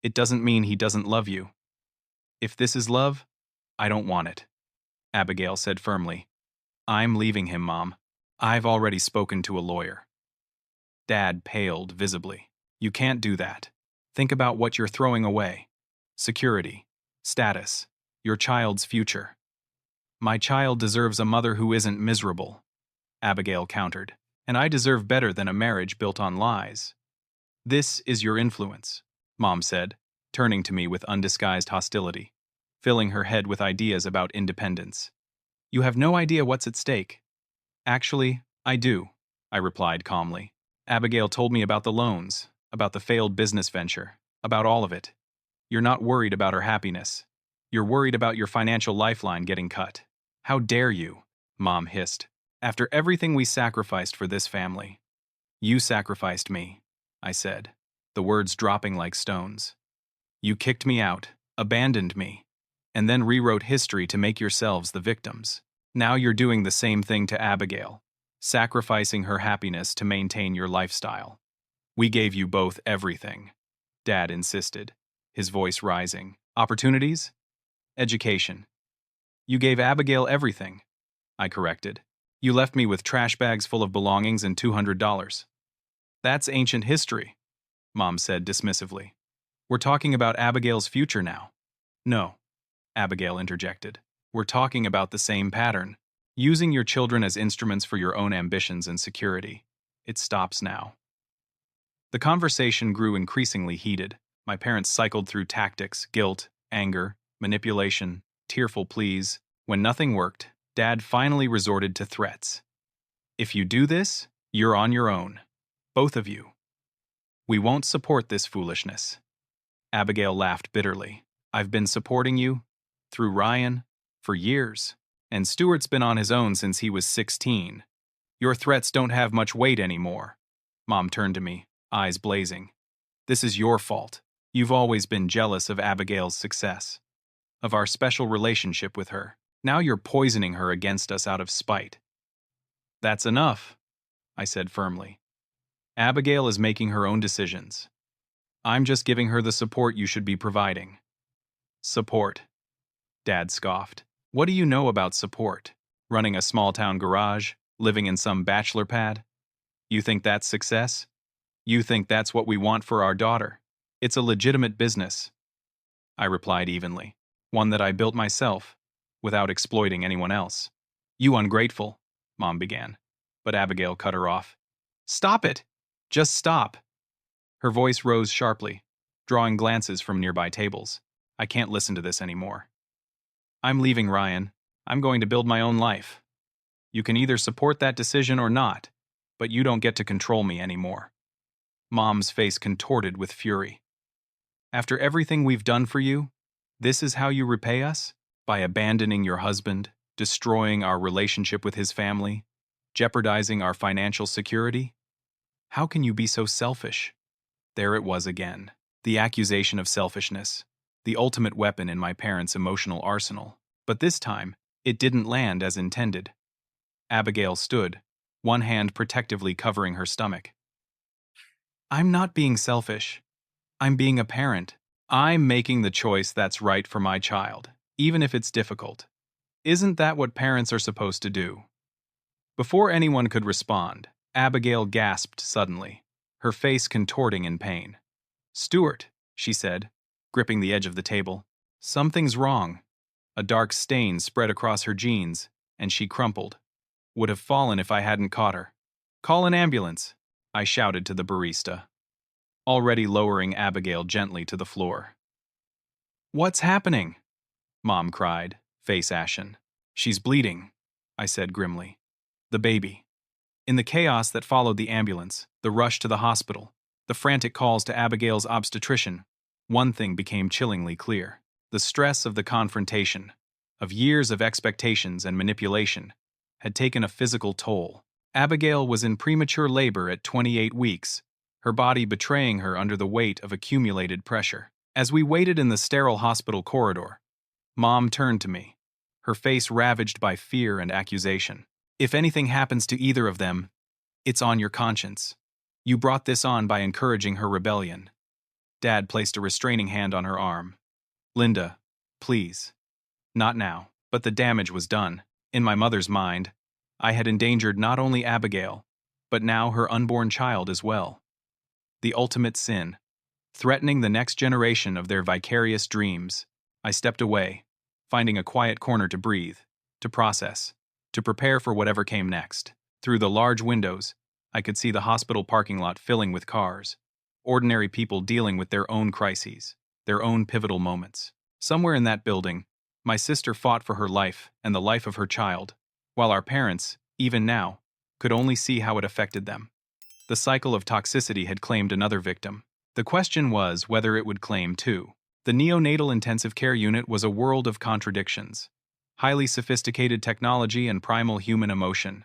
Speaker 1: It doesn't mean he doesn't love you. If this is love, I don't want it, Abigail said firmly. I'm leaving him, Mom. I've already spoken to a lawyer. Dad paled visibly. You can't do that. Think about what you're throwing away. Security, status, your child's future. My child deserves a mother who isn't miserable, Abigail countered, and I deserve better than a marriage built on lies. This is your influence, Mom said, turning to me with undisguised hostility, filling her head with ideas about independence. You have no idea what's at stake. Actually, I do, I replied calmly. Abigail told me about the loans, about the failed business venture, about all of it. You're not worried about her happiness. You're worried about your financial lifeline getting cut. How dare you, Mom hissed. After everything we sacrificed for this family. You sacrificed me, I said, the words dropping like stones. You kicked me out, abandoned me, and then rewrote history to make yourselves the victims. Now you're doing the same thing to Abigail, sacrificing her happiness to maintain your lifestyle. We gave you both everything, Dad insisted, his voice rising. Opportunities? Education. You gave Abigail everything, I corrected. You left me with trash bags full of belongings and $200. That's ancient history, Mom said dismissively. We're talking about Abigail's future now. No, Abigail interjected. We're talking about the same pattern. Using your children as instruments for your own ambitions and security. It stops now. The conversation grew increasingly heated. My parents cycled through tactics, guilt, anger, manipulation, tearful pleas. When nothing worked, Dad finally resorted to threats. If you do this, you're on your own. Both of you. We won't support this foolishness. Abigail laughed bitterly. I've been supporting you, through Ryan, for years, and Stuart's been on his own since he was 16. Your threats don't have much weight anymore. Mom turned to me, eyes blazing. This is your fault. You've always been jealous of Abigail's success, of our special relationship with her. Now you're poisoning her against us out of spite. That's enough, I said firmly. Abigail is making her own decisions. I'm just giving her the support you should be providing. Support, Dad scoffed. What do you know about support? Running a small-town garage? Living in some bachelor pad? You think that's success? You think that's what we want for our daughter? It's a legitimate business, I replied evenly. One that I built myself, without exploiting anyone else. You ungrateful, Mom began, but Abigail cut her off. Stop it! Just stop! Her voice rose sharply, drawing glances from nearby tables. I can't listen to this anymore. I'm leaving, Ryan. I'm going to build my own life. You can either support that decision or not, but you don't get to control me anymore. Mom's face contorted with fury. After everything we've done for you, this is how you repay us? By abandoning your husband, destroying our relationship with his family, jeopardizing our financial security? How can you be so selfish? There it was again, the accusation of selfishness, the ultimate weapon in my parents' emotional arsenal. But this time, it didn't land as intended. Abigail stood, one hand protectively covering her stomach. I'm not being selfish. I'm being a parent. I'm making the choice that's right for my child, even if it's difficult. Isn't that what parents are supposed to do? Before anyone could respond, Abigail gasped suddenly, her face contorting in pain. Stuart, she said, gripping the edge of the table. Something's wrong. A dark stain spread across her jeans, and she crumpled. Would have fallen if I hadn't caught her. Call an ambulance, I shouted to the barista, already lowering Abigail gently to the floor. What's happening? Mom cried, face ashen. She's bleeding, I said grimly. The baby. In the chaos that followed the ambulance, the rush to the hospital, the frantic calls to Abigail's obstetrician, one thing became chillingly clear. The stress of the confrontation, of years of expectations and manipulation, had taken a physical toll. Abigail was in premature labor at 28 weeks, her body betraying her under the weight of accumulated pressure. As we waited in the sterile hospital corridor, Mom turned to me, her face ravaged by fear and accusation. If anything happens to either of them, it's on your conscience. You brought this on by encouraging her rebellion. Dad placed a restraining hand on her arm. Linda, please. Not now, but the damage was done. In my mother's mind, I had endangered not only Abigail, but now her unborn child as well. The ultimate sin, threatening the next generation of their vicarious dreams. I stepped away, finding a quiet corner to breathe, to process, to prepare for whatever came next. Through the large windows, I could see the hospital parking lot filling with cars, ordinary people dealing with their own crises, their own pivotal moments. Somewhere in that building, my sister fought for her life and the life of her child, while our parents, even now, could only see how it affected them. The cycle of toxicity had claimed another victim. The question was whether it would claim two. The neonatal intensive care unit was a world of contradictions. Highly sophisticated technology and primal human emotion.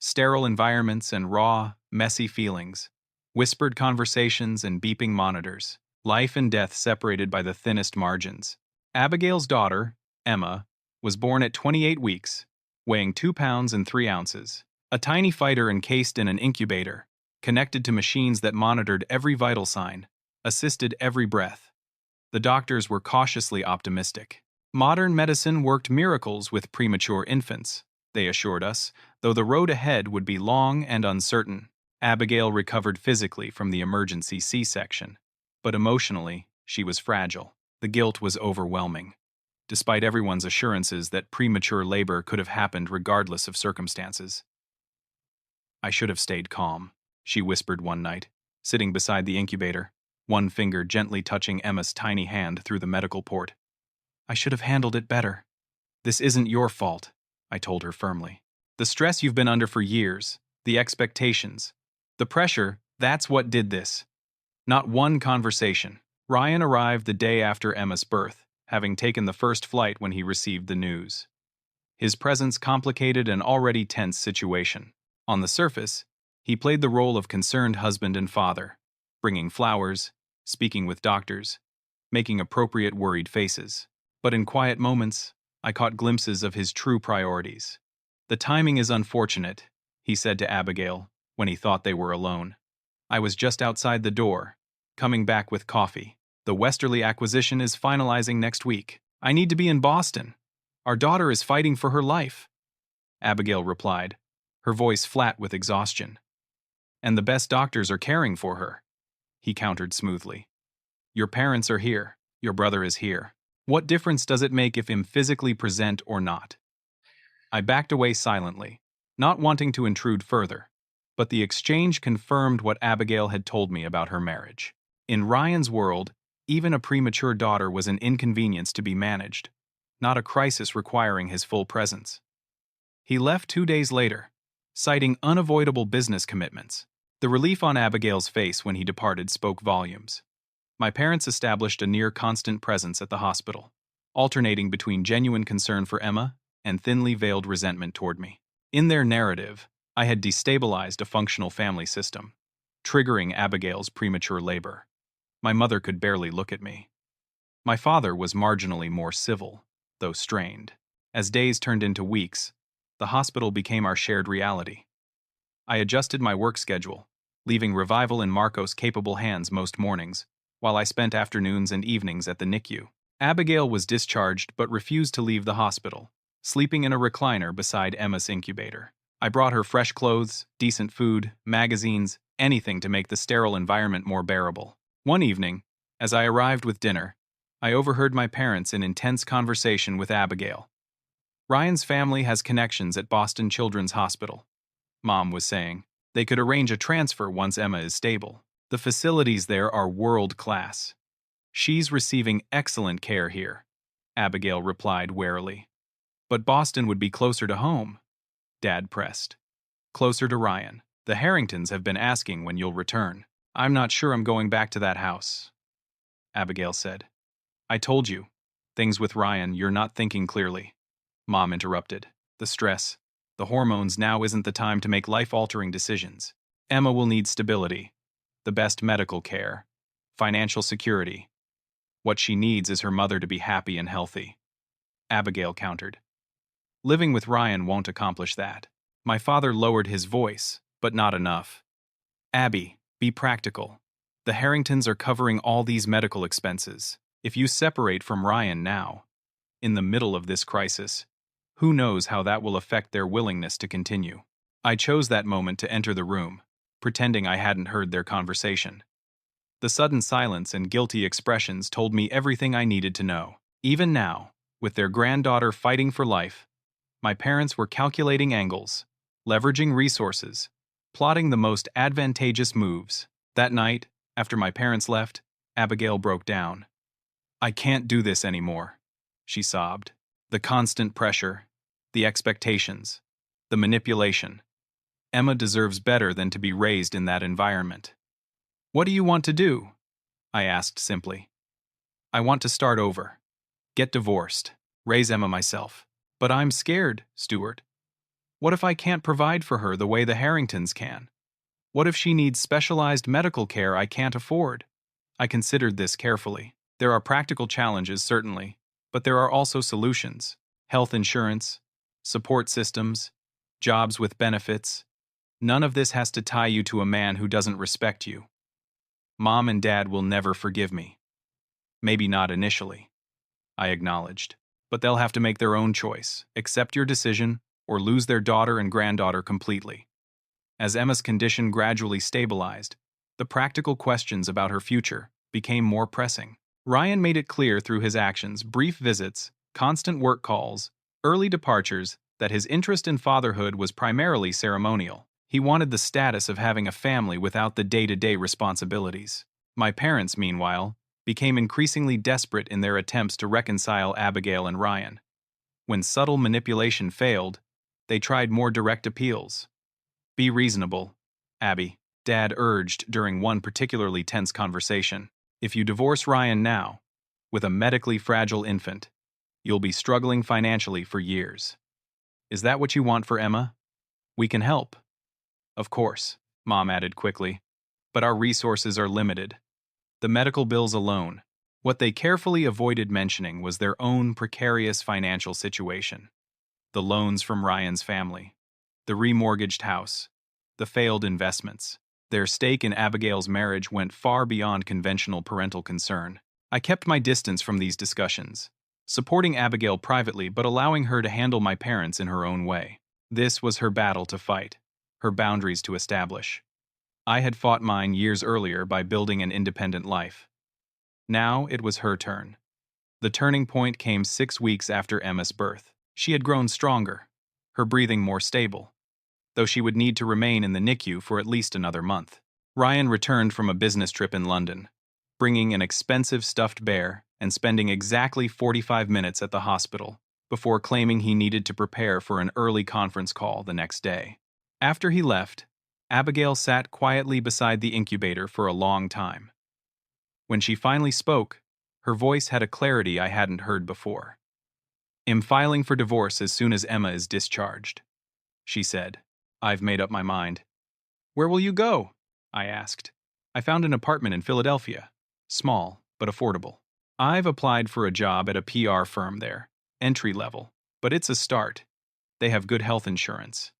Speaker 1: Sterile environments and raw, messy feelings. Whispered conversations and beeping monitors. Life and death separated by the thinnest margins. Abigail's daughter, Emma, was born at 28 weeks, weighing 2 pounds and 3 ounces. A tiny fighter encased in an incubator, connected to machines that monitored every vital sign, assisted every breath. The doctors were cautiously optimistic. Modern medicine worked miracles with premature infants, they assured us, though the road ahead would be long and uncertain. Abigail recovered physically from the emergency C-section, but emotionally, she was fragile. The guilt was overwhelming. Despite everyone's assurances that premature labor could have happened regardless of circumstances. I should have stayed calm, she whispered one night, sitting beside the incubator, one finger gently touching Emma's tiny hand through the medical port. I should have handled it better. This isn't your fault, I told her firmly. The stress you've been under for years, the expectations, the pressure, that's what did this. Not one conversation. Ryan arrived the day after Emma's birth, having taken the first flight when he received the news. His presence complicated an already tense situation. On the surface, he played the role of concerned husband and father, bringing flowers, speaking with doctors, making appropriate worried faces. But in quiet moments, I caught glimpses of his true priorities. The timing is unfortunate, he said to Abigail when he thought they were alone. I was just outside the door, coming back with coffee. The Westerly acquisition is finalizing next week. I need to be in Boston. Our daughter is fighting for her life. Abigail replied, her voice flat with exhaustion. And the best doctors are caring for her, he countered smoothly. Your parents are here. Your brother is here. What difference does it make if I'm physically present or not? I backed away silently, not wanting to intrude further, but the exchange confirmed what Abigail had told me about her marriage. In Ryan's world, even a premature daughter was an inconvenience to be managed, not a crisis requiring his full presence. He left 2 days later, citing unavoidable business commitments. The relief on Abigail's face when he departed spoke volumes. My parents established a near-constant presence at the hospital, alternating between genuine concern for Emma and thinly veiled resentment toward me. In their narrative, I had destabilized a functional family system, triggering Abigail's premature labor. My mother could barely look at me. My father was marginally more civil, though strained. As days turned into weeks, the hospital became our shared reality. I adjusted my work schedule, leaving Revival in Marco's capable hands most mornings, while I spent afternoons and evenings at the NICU. Abigail was discharged but refused to leave the hospital, sleeping in a recliner beside Emma's incubator. I brought her fresh clothes, decent food, magazines, anything to make the sterile environment more bearable. One evening, as I arrived with dinner, I overheard my parents in intense conversation with Abigail. Ryan's family has connections at Boston Children's Hospital, Mom was saying. They could arrange a transfer once Emma is stable. The facilities there are world-class. She's receiving excellent care here, Abigail replied warily. But Boston would be closer to home, Dad pressed. Closer to Ryan. The Harringtons have been asking when you'll return. I'm not sure I'm going back to that house, Abigail said. I told you. Things with Ryan, you're not thinking clearly. Mom interrupted. The stress, the hormones, now isn't the time to make life-altering decisions. Emma will need stability, the best medical care, financial security. What she needs is her mother to be happy and healthy, Abigail countered. Living with Ryan won't accomplish that. My father lowered his voice, but not enough. Abby, be practical. The Harringtons are covering all these medical expenses. If you separate from Ryan now, in the middle of this crisis, who knows how that will affect their willingness to continue. I chose that moment to enter the room, pretending I hadn't heard their conversation. The sudden silence and guilty expressions told me everything I needed to know. Even now, with their granddaughter fighting for life, my parents were calculating angles, leveraging resources, plotting the most advantageous moves. That night, after my parents left, Abigail broke down. I can't do this anymore, she sobbed. The constant pressure, the expectations, the manipulation. Emma deserves better than to be raised in that environment. What do you want to do? I asked simply. I want to start over. Get divorced. Raise Emma myself. But I'm scared, Stuart. What if I can't provide for her the way the Harringtons can? What if she needs specialized medical care I can't afford? I considered this carefully. There are practical challenges, certainly, but there are also solutions. Health insurance, support systems, jobs with benefits. None of this has to tie you to a man who doesn't respect you. Mom and Dad will never forgive me. Maybe not initially, I acknowledged. but they'll have to make their own choice, accept your decision, or lose their daughter and granddaughter completely. As Emma's condition gradually stabilized, the practical questions about her future became more pressing. Ryan made it clear through his actions, brief visits, constant work calls, early departures, that his interest in fatherhood was primarily ceremonial. He wanted the status of having a family without the day-to-day responsibilities. My parents, meanwhile, became increasingly desperate in their attempts to reconcile Abigail and Ryan. When subtle manipulation failed, they tried more direct appeals. "Be reasonable, Abby," Dad urged during one particularly tense conversation. "If you divorce Ryan now, with a medically fragile infant, you'll be struggling financially for years. Is that what you want for Emma? We can help." "Of course," Mom added quickly, "but our resources are limited. The medical bills alone." What they carefully avoided mentioning was their own precarious financial situation. The loans from Ryan's family, the remortgaged house, the failed investments. Their stake in Abigail's marriage went far beyond conventional parental concern. I kept my distance from these discussions, supporting Abigail privately but allowing her to handle my parents in her own way. This was her battle to fight, her boundaries to establish. I had fought mine years earlier by building an independent life. Now it was her turn. The turning point came 6 weeks after Emma's birth. She had grown stronger, her breathing more stable, though she would need to remain in the NICU for at least another month. Ryan returned from a business trip in London, bringing an expensive stuffed bear and spending exactly 45 minutes at the hospital before claiming he needed to prepare for an early conference call the next day. After he left, Abigail sat quietly beside the incubator for a long time. When she finally spoke, her voice had a clarity I hadn't heard before. "I'm filing for divorce as soon as Emma is discharged," she said. "I've made up my mind." "Where will you go?" I asked. "I found an apartment in Philadelphia. Small, but affordable. I've applied for a job at a PR firm there, entry level, but it's a start. They have good health insurance."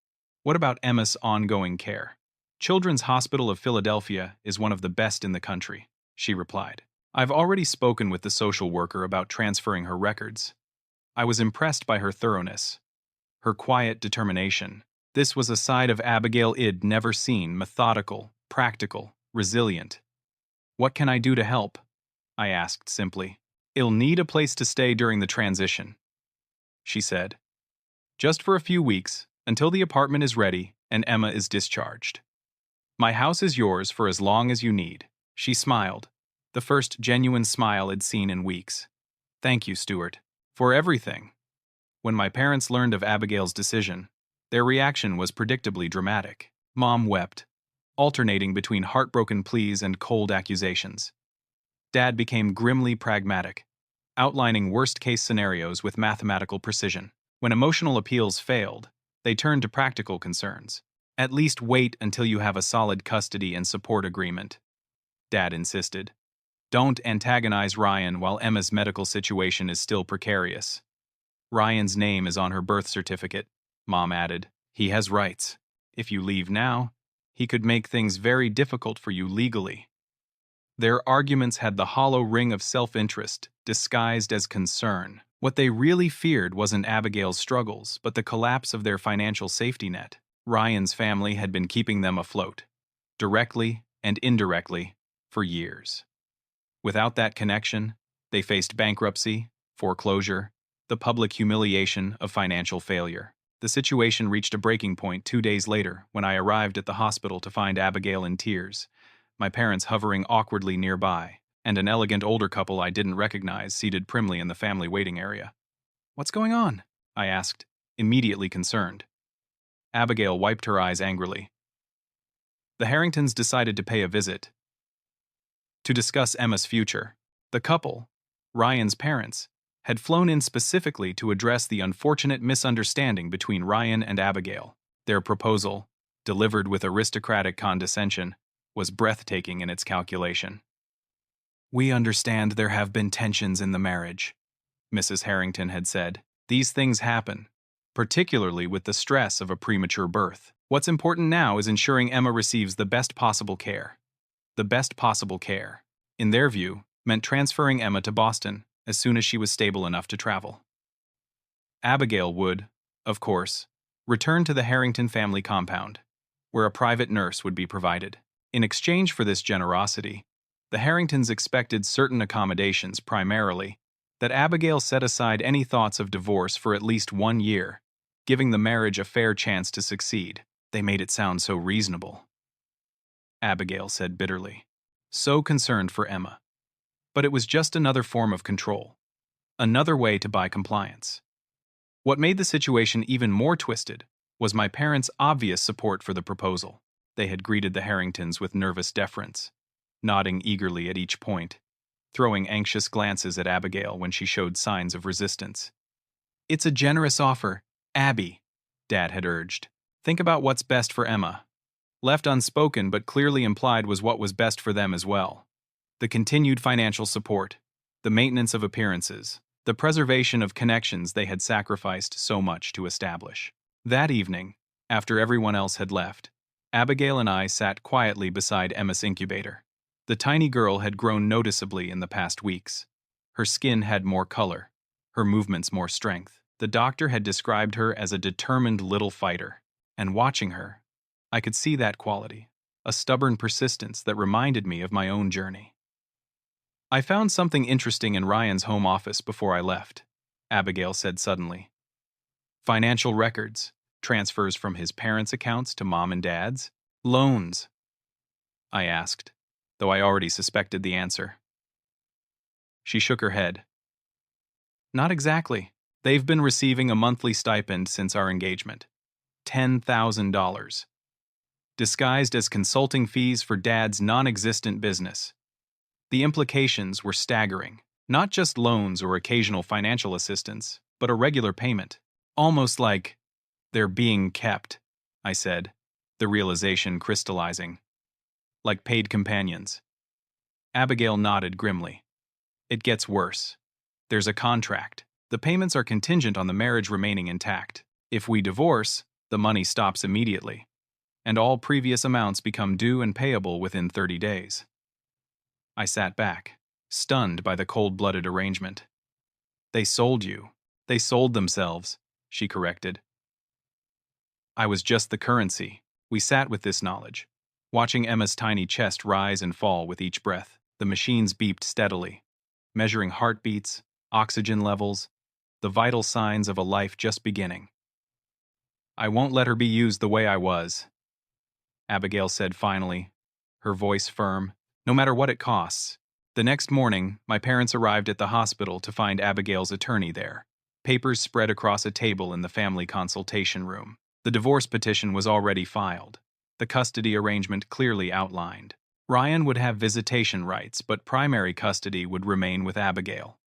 Speaker 1: "What about Emma's ongoing care?" "Children's Hospital of Philadelphia is one of the best in the country," she replied. "I've already spoken with the social worker about transferring her records." I was impressed by her thoroughness, her quiet determination. This was a side of Abigail I'd never seen: methodical, practical, resilient. "What can I do to help?" I asked simply. "I'll need a place to stay during the transition," she said. "Just for a few weeks, until the apartment is ready and Emma is discharged. My house is yours for as long as you need." She smiled, the first genuine smile I'd seen in weeks. "Thank you, Stuart, for everything." When my parents learned of Abigail's decision, their reaction was predictably dramatic. Mom wept, alternating between heartbroken pleas and cold accusations. Dad became grimly pragmatic, outlining worst-case scenarios with mathematical precision. When emotional appeals failed, they turned to practical concerns. "At least wait until you have a solid custody and support agreement," Dad insisted. "Don't antagonize Ryan while Emma's medical situation is still precarious." "Ryan's name is on her birth certificate," Mom added. "He has rights. If you leave now, he could make things very difficult for you legally." Their arguments had the hollow ring of self-interest, disguised as concern. What they really feared wasn't Abigail's struggles, but the collapse of their financial safety net. Ryan's family had been keeping them afloat, directly and indirectly, for years. Without that connection, they faced bankruptcy, foreclosure, the public humiliation of financial failure. The situation reached a breaking point 2 days later when I arrived at the hospital to find Abigail in tears, my parents hovering awkwardly nearby, and an elegant older couple I didn't recognize seated primly in the family waiting area. "What's going on?" I asked, immediately concerned. Abigail wiped her eyes angrily. "The Harringtons decided to pay a visit to discuss Emma's future. The couple, Ryan's parents, had flown in specifically to address the unfortunate misunderstanding between Ryan and Abigail. Their proposal, delivered with aristocratic condescension, was breathtaking in its calculation. "We understand there have been tensions in the marriage," Mrs. Harrington had said. "These things happen, particularly with the stress of a premature birth. What's important now is ensuring Emma receives the best possible care." The best possible care, in their view, meant transferring Emma to Boston as soon as she was stable enough to travel. Abigail would, of course, return to the Harrington family compound, where a private nurse would be provided. In exchange for this generosity, the Harringtons expected certain accommodations, primarily that Abigail set aside any thoughts of divorce for at least 1 year, giving the marriage a fair chance to succeed. They made it sound so reasonable, Abigail said bitterly, so concerned for Emma. But it was just another form of control, another way to buy compliance. What made the situation even more twisted was my parents' obvious support for the proposal. They had greeted the Harringtons with nervous deference, nodding eagerly at each point, throwing anxious glances at Abigail when she showed signs of resistance. "It's a generous offer, Abby," Dad had urged. "Think about what's best for Emma." Left unspoken but clearly implied was what was best for them as well. The continued financial support, the maintenance of appearances, the preservation of connections they had sacrificed so much to establish. That evening, after everyone else had left, Abigail and I sat quietly beside Emma's incubator. The tiny girl had grown noticeably in the past weeks. Her skin had more color, her movements more strength. The doctor had described her as a determined little fighter, and watching her, I could see that quality, a stubborn persistence that reminded me of my own journey. "I found something interesting in Ryan's home office before I left," Abigail said suddenly. "Financial records, transfers from his parents' accounts to Mom and Dad's, loans." I asked, though I already suspected the answer. She shook her head. "Not exactly. They've been receiving a monthly stipend since our engagement. $10,000. Disguised as consulting fees for Dad's non-existent business. The implications were staggering. Not just loans or occasional financial assistance, but a regular payment. Almost like they're being kept," I said, the realization crystallizing. "Like paid companions." Abigail nodded grimly. "It gets worse. There's a contract. The payments are contingent on the marriage remaining intact. If we divorce, the money stops immediately, and all previous amounts become due and payable within 30 days. I sat back, stunned by the cold-blooded arrangement. "They sold you. They sold themselves," she corrected. I was just the currency. We sat with this knowledge, watching Emma's tiny chest rise and fall with each breath. The machines beeped steadily, measuring heartbeats, oxygen levels, the vital signs of a life just beginning. "I won't let her be used the way I was," Abigail said finally, her voice firm, "no matter what it costs." The next morning, my parents arrived at the hospital to find Abigail's attorney there, papers spread across a table in the family consultation room. The divorce petition was already filed, the custody arrangement clearly outlined. Ryan would have visitation rights, but primary custody would remain with Abigail.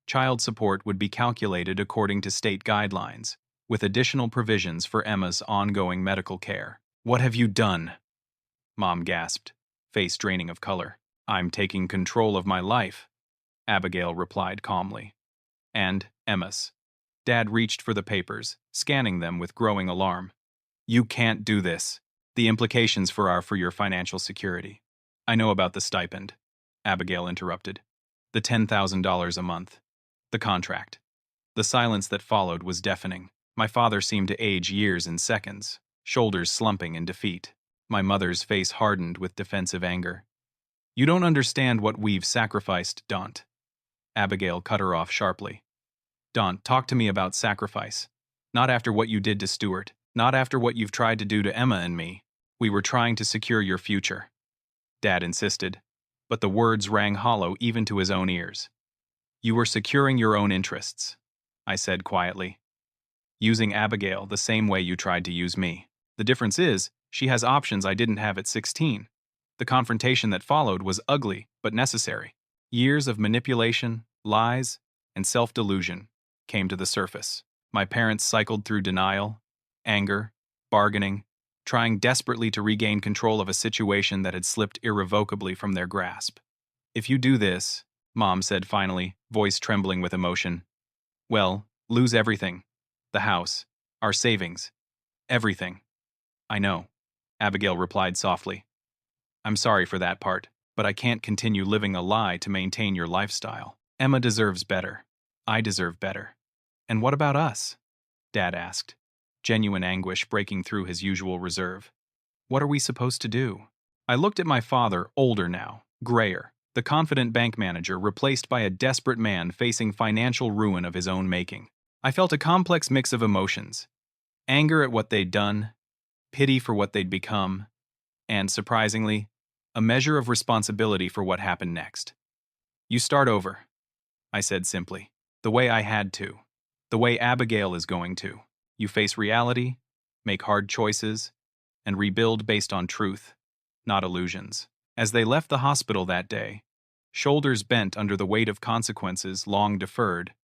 Speaker 1: Child support would be calculated according to state guidelines, with additional provisions for Emma's ongoing medical care. "What have you done?" Mom gasped, face draining of color. "I'm taking control of my life," Abigail replied calmly. "And Emma's." Dad reached for the papers, scanning them with growing alarm. "You can't do this. The implications for your financial security." "I know about the stipend," Abigail interrupted. "The $10,000 a month. The contract." The silence that followed was deafening. My father seemed to age years in seconds, shoulders slumping in defeat. My mother's face hardened with defensive anger. "You don't understand what we've sacrificed, Daunt." Abigail cut her off sharply. "Daunt, talk to me about sacrifice. Not after what you did to Stuart. Not after what you've tried to do to Emma and me. We were trying to secure your future," Dad insisted, but the words rang hollow even to his own ears. "You were securing your own interests," I said quietly. "Using Abigail the same way you tried to use me. The difference is, she has options I didn't have at 16. The confrontation that followed was ugly, but necessary. Years of manipulation, lies, and self-delusion came to the surface. My parents cycled through denial, anger, bargaining, trying desperately to regain control of a situation that had slipped irrevocably from their grasp. "If you do this," Mom said finally, voice trembling with emotion, "well, lose everything. The house, our savings, everything." "I know," Abigail replied softly. "I'm sorry for that part, but I can't continue living a lie to maintain your lifestyle. Emma deserves better. I deserve better." "And what about us?" Dad asked, genuine anguish breaking through his usual reserve. "What are we supposed to do?" I looked at my father, older now, grayer, the confident bank manager replaced by a desperate man facing financial ruin of his own making. I felt a complex mix of emotions: anger at what they'd done, pity for what they'd become, and, surprisingly, a measure of responsibility for what happened next. "You start over," I said simply, "the way I had to, the way Abigail is going to. You face reality, make hard choices, and rebuild based on truth, not illusions." As they left the hospital that day, shoulders bent under the weight of consequences long deferred,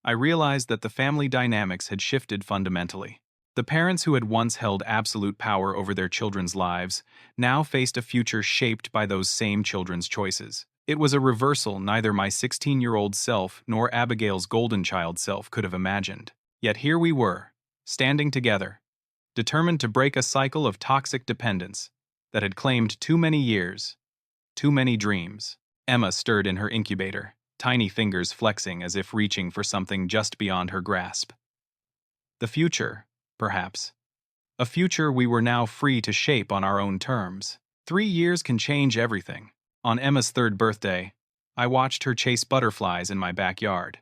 Speaker 1: I realized that the family dynamics had shifted fundamentally. The parents who had once held absolute power over their children's lives now faced a future shaped by those same children's choices. It was a reversal neither my 16-year-old self nor Abigail's golden child self could have imagined. Yet here we were, standing together, determined to break a cycle of toxic dependence that had claimed too many years, too many dreams. Emma stirred in her incubator, tiny fingers flexing as if reaching for something just beyond her grasp. The future, perhaps. A future we were now free to shape on our own terms. 3 years can change everything. On Emma's 3rd birthday, I watched her chase butterflies in my backyard.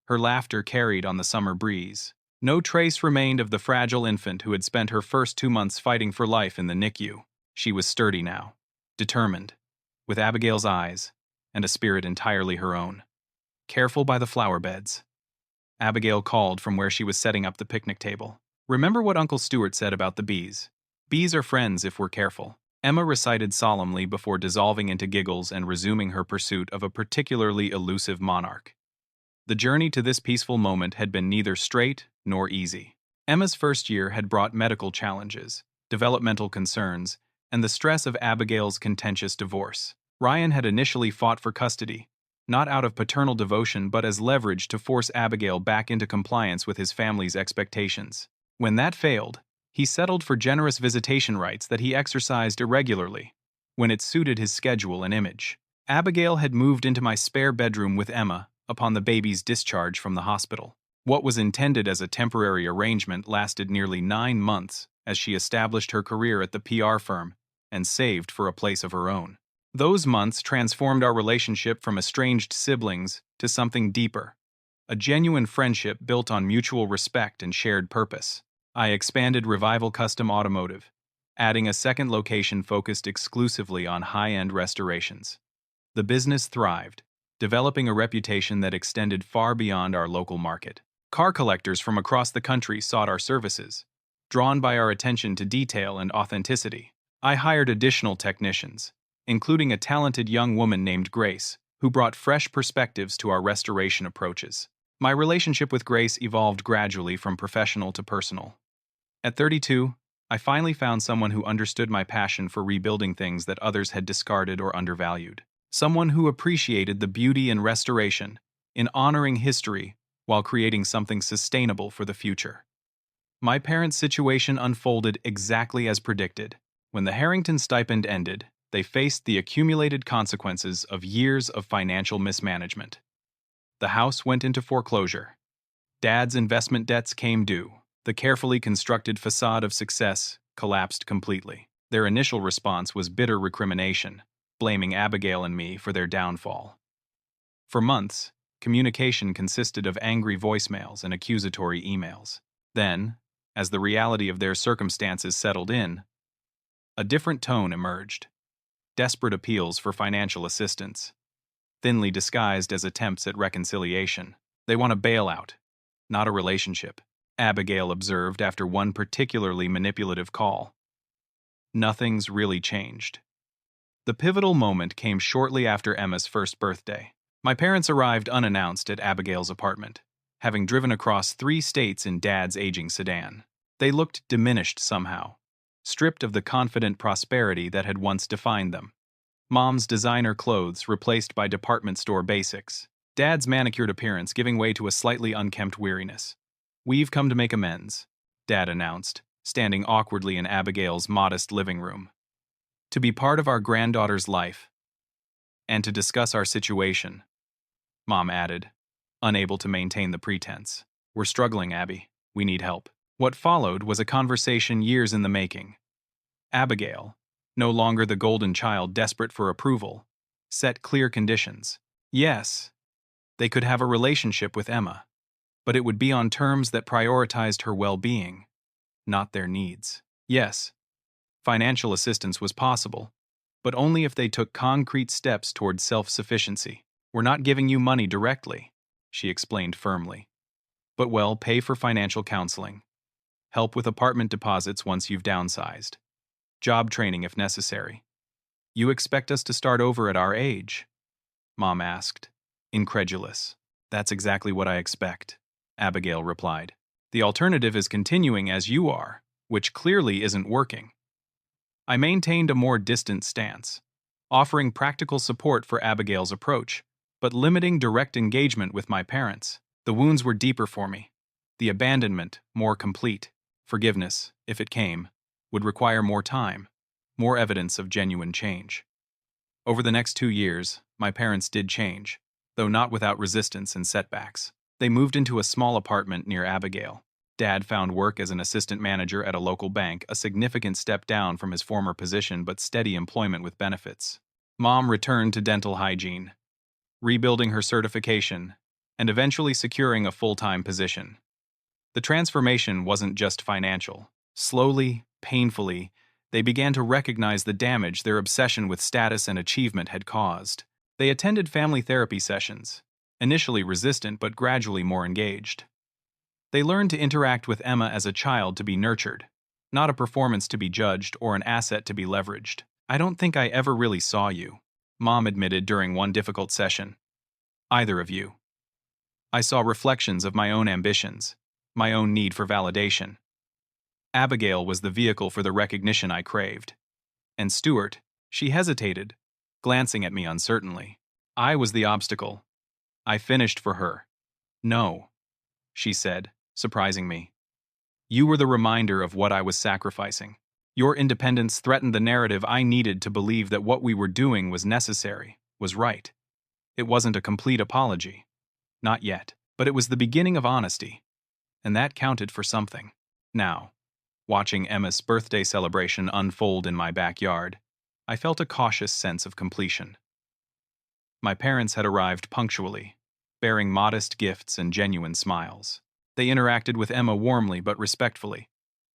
Speaker 1: Her laughter carried on the summer breeze. No trace remained of the fragile infant who had spent her first 2 months fighting for life in the NICU. She was sturdy now, determined, with Abigail's eyes, and a spirit entirely her own. "Careful by the flower beds," Abigail called from where she was setting up the picnic table. "Remember what Uncle Stuart said about the bees. Bees are friends if we're careful." Emma recited solemnly before dissolving into giggles and resuming her pursuit of a particularly elusive monarch. The journey to this peaceful moment had been neither straight nor easy. Emma's first year had brought medical challenges, developmental concerns, and the stress of Abigail's contentious divorce. Ryan had initially fought for custody, not out of paternal devotion but as leverage to force Abigail back into compliance with his family's expectations. When that failed, he settled for generous visitation rights that he exercised irregularly, when it suited his schedule and image. Abigail had moved into my spare bedroom with Emma upon the baby's discharge from the hospital. What was intended as a temporary arrangement lasted nearly 9 months as she established her career at the PR firm and saved for a place of her own. Those months transformed our relationship from estranged siblings to something deeper, a genuine friendship built on mutual respect and shared purpose. I expanded Revival Custom Automotive, adding a second location focused exclusively on high-end restorations. The business thrived, developing a reputation that extended far beyond our local market. Car collectors from across the country sought our services, drawn by our attention to detail and authenticity. I hired additional technicians, including a talented young woman named Grace, who brought fresh perspectives to our restoration approaches. My relationship with Grace evolved gradually from professional to personal. At 32, I finally found someone who understood my passion for rebuilding things that others had discarded or undervalued. Someone who appreciated the beauty in restoration, in honoring history, while creating something sustainable for the future. My parents' situation unfolded exactly as predicted. When the Harrington stipend ended, they faced the accumulated consequences of years of financial mismanagement. The house went into foreclosure. Dad's investment debts came due. The carefully constructed facade of success collapsed completely. Their initial response was bitter recrimination, blaming Abigail and me for their downfall. For months, communication consisted of angry voicemails and accusatory emails. Then, as the reality of their circumstances settled in, a different tone emerged. Desperate appeals for financial assistance, thinly disguised as attempts at reconciliation. "They want a bailout, not a relationship," Abigail observed after one particularly manipulative call. Nothing's really changed. The pivotal moment came shortly after Emma's first birthday. My parents arrived unannounced at Abigail's apartment, having driven across 3 states in Dad's aging sedan. They looked diminished somehow, stripped of the confident prosperity that had once defined them. Mom's designer clothes replaced by department store basics. Dad's manicured appearance giving way to a slightly unkempt weariness. "We've come to make amends," Dad announced, standing awkwardly in Abigail's modest living room. "To be part of our granddaughter's life. And to discuss our situation," Mom added, unable to maintain the pretense. "We're struggling, Abby. We need help." What followed was a conversation years in the making. Abigail, no longer the golden child desperate for approval, set clear conditions. Yes, they could have a relationship with Emma, but it would be on terms that prioritized her well-being, not their needs. Yes, financial assistance was possible, but only if they took concrete steps toward self-sufficiency. "We're not giving you money directly," she explained firmly, "but we'll pay for financial counseling, help with apartment deposits once you've downsized, job training if necessary." "You expect us to start over at our age?" Mom asked, incredulous. "That's exactly what I expect," Abigail replied. "The alternative is continuing as you are, which clearly isn't working." I maintained a more distant stance, offering practical support for Abigail's approach, but limiting direct engagement with my parents. The wounds were deeper for me, the abandonment more complete. Forgiveness, if it came, would require more time, more evidence of genuine change. Over the next 2 years, my parents did change, though not without resistance and setbacks. They moved into a small apartment near Abigail. Dad found work as an assistant manager at a local bank, a significant step down from his former position but steady employment with benefits. Mom returned to dental hygiene, rebuilding her certification, and eventually securing a full-time position. The transformation wasn't just financial. Slowly, painfully, they began to recognize the damage their obsession with status and achievement had caused. They attended family therapy sessions, initially resistant but gradually more engaged. They learned to interact with Emma as a child to be nurtured, not a performance to be judged or an asset to be leveraged. "I don't think I ever really saw you," Mom admitted during one difficult session. "Either of you. I saw reflections of my own ambitions, my own need for validation. Abigail was the vehicle for the recognition I craved. And Stuart," she hesitated, glancing at me uncertainly. "I was the obstacle. I finished for her." "No," she said, surprising me. "You were the reminder of what I was sacrificing. Your independence threatened the narrative I needed to believe that what we were doing was necessary, was right. It wasn't a complete apology. Not yet. But it was the beginning of honesty. And that counted for something." Now, watching Emma's birthday celebration unfold in my backyard, I felt a cautious sense of completion. My parents had arrived punctually, bearing modest gifts and genuine smiles. They interacted with Emma warmly but respectfully,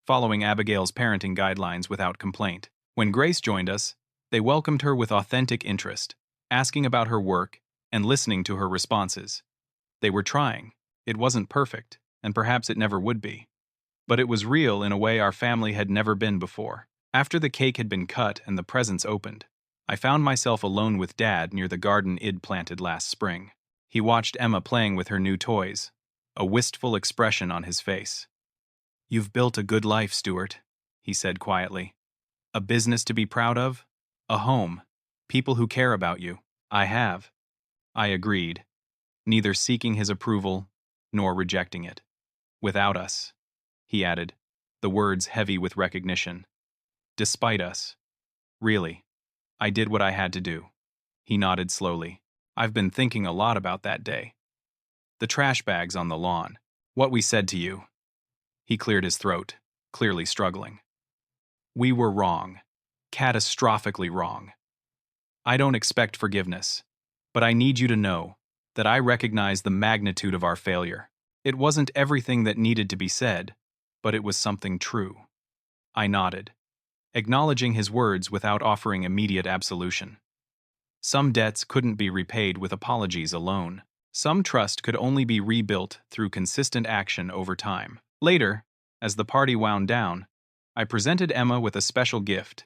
Speaker 1: following Abigail's parenting guidelines without complaint. When Grace joined us, they welcomed her with authentic interest, asking about her work and listening to her responses. They were trying. It wasn't perfect, and perhaps it never would be. But it was real in a way our family had never been before. After the cake had been cut and the presents opened, I found myself alone with Dad near the garden I'd planted last spring. He watched Emma playing with her new toys, a wistful expression on his face. "You've built a good life, Stuart," he said quietly. "A business to be proud of, a home, people who care about you." "I have," I agreed, neither seeking his approval nor rejecting it. "Without us," he added, the words heavy with recognition. "Despite us. Really, I did what I had to do." He nodded slowly. "I've been thinking a lot about that day. The trash bags on the lawn. What we said to you." He cleared his throat, clearly struggling. "We were wrong. Catastrophically wrong. I don't expect forgiveness, but I need you to know that I recognize the magnitude of our failure. It wasn't everything that needed to be said, but it was something true." I nodded, acknowledging his words without offering immediate absolution. Some debts couldn't be repaid with apologies alone. Some trust could only be rebuilt through consistent action over time. Later, as the party wound down, I presented Emma with a special gift.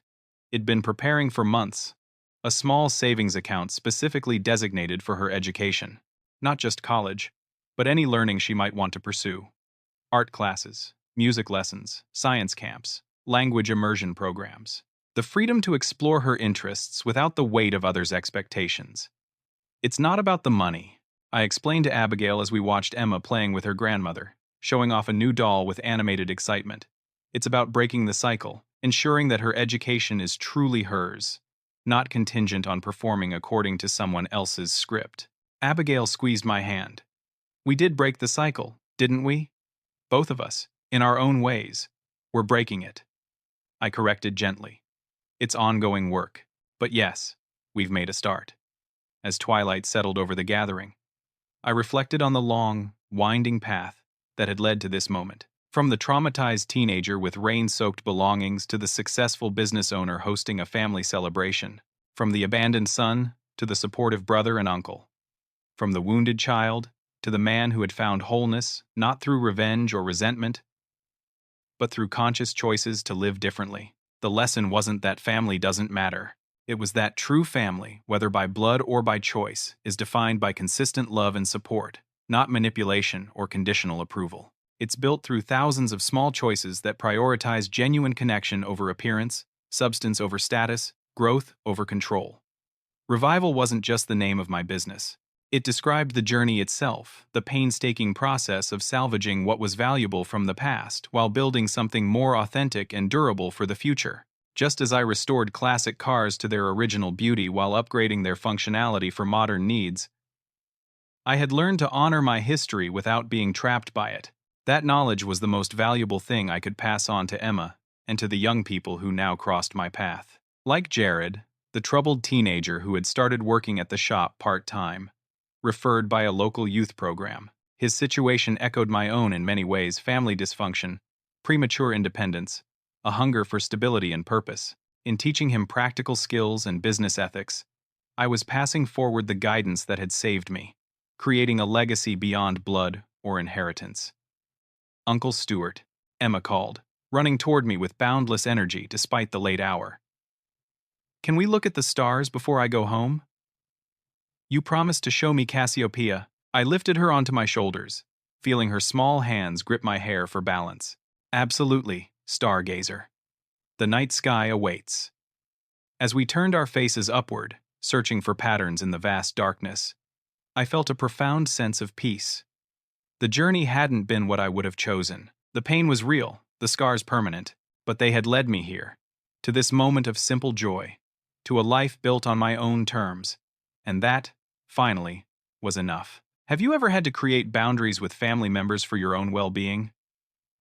Speaker 1: It'd been preparing for months, a small savings account specifically designated for her education. Not just college, but any learning she might want to pursue. Art classes, music lessons, science camps, language immersion programs. The freedom to explore her interests without the weight of others' expectations. "It's not about the money," I explained to Abigail as we watched Emma playing with her grandmother, showing off a new doll with animated excitement. "It's about breaking the cycle, ensuring that her education is truly hers, not contingent on performing according to someone else's script." Abigail squeezed my hand. "We did break the cycle," didn't we? Both of us, in our own ways. We're breaking it. I corrected gently. It's ongoing work. But yes, we've made a start. As twilight settled over the gathering, I reflected on the long, winding path that had led to this moment. From the traumatized teenager with rain-soaked belongings to the successful business owner hosting a family celebration. From the abandoned son to the supportive brother and uncle. From the wounded child to the man who had found wholeness not through revenge or resentment, but through conscious choices to live differently. The lesson wasn't that family doesn't matter. It was that true family, whether by blood or by choice, is defined by consistent love and support, not manipulation or conditional approval. It's built through thousands of small choices that prioritize genuine connection over appearance, substance over status, growth over control. Revival wasn't just the name of my business. It described the journey itself, the painstaking process of salvaging what was valuable from the past while building something more authentic and durable for the future. Just as I restored classic cars to their original beauty while upgrading their functionality for modern needs, I had learned to honor my history without being trapped by it. That knowledge was the most valuable thing I could pass on to Emma and to the young people who now crossed my path. Like Jared, the troubled teenager who had started working at the shop part-time, referred by a local youth program. His situation echoed my own in many ways: family dysfunction, premature independence, a hunger for stability and purpose. In teaching him practical skills and business ethics, I was passing forward the guidance that had saved me, creating a legacy beyond blood or inheritance. Uncle Stuart, Emma called, running toward me with boundless energy despite the late hour. Can we look at the stars before I go home? You promised to show me Cassiopeia. I lifted her onto my shoulders, feeling her small hands grip my hair for balance. Absolutely, stargazer. The night sky awaits. As we turned our faces upward, searching for patterns in the vast darkness, I felt a profound sense of peace. The journey hadn't been what I would have chosen. The pain was real, the scars permanent, but they had led me here, to this moment of simple joy, to a life built on my own terms, and that, finally, was enough. Have you ever had to create boundaries with family members for your own well-being?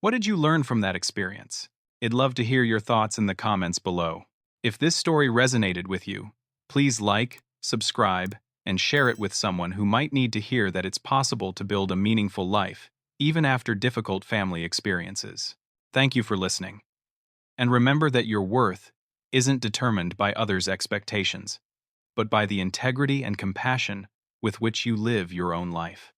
Speaker 1: What did you learn from that experience? I'd love to hear your thoughts in the comments below. If this story resonated with you, please like, subscribe, and share it with someone who might need to hear that it's possible to build a meaningful life, even after difficult family experiences. Thank you for listening. And remember that your worth isn't determined by others' expectations, but by the integrity and compassion with which you live your own life.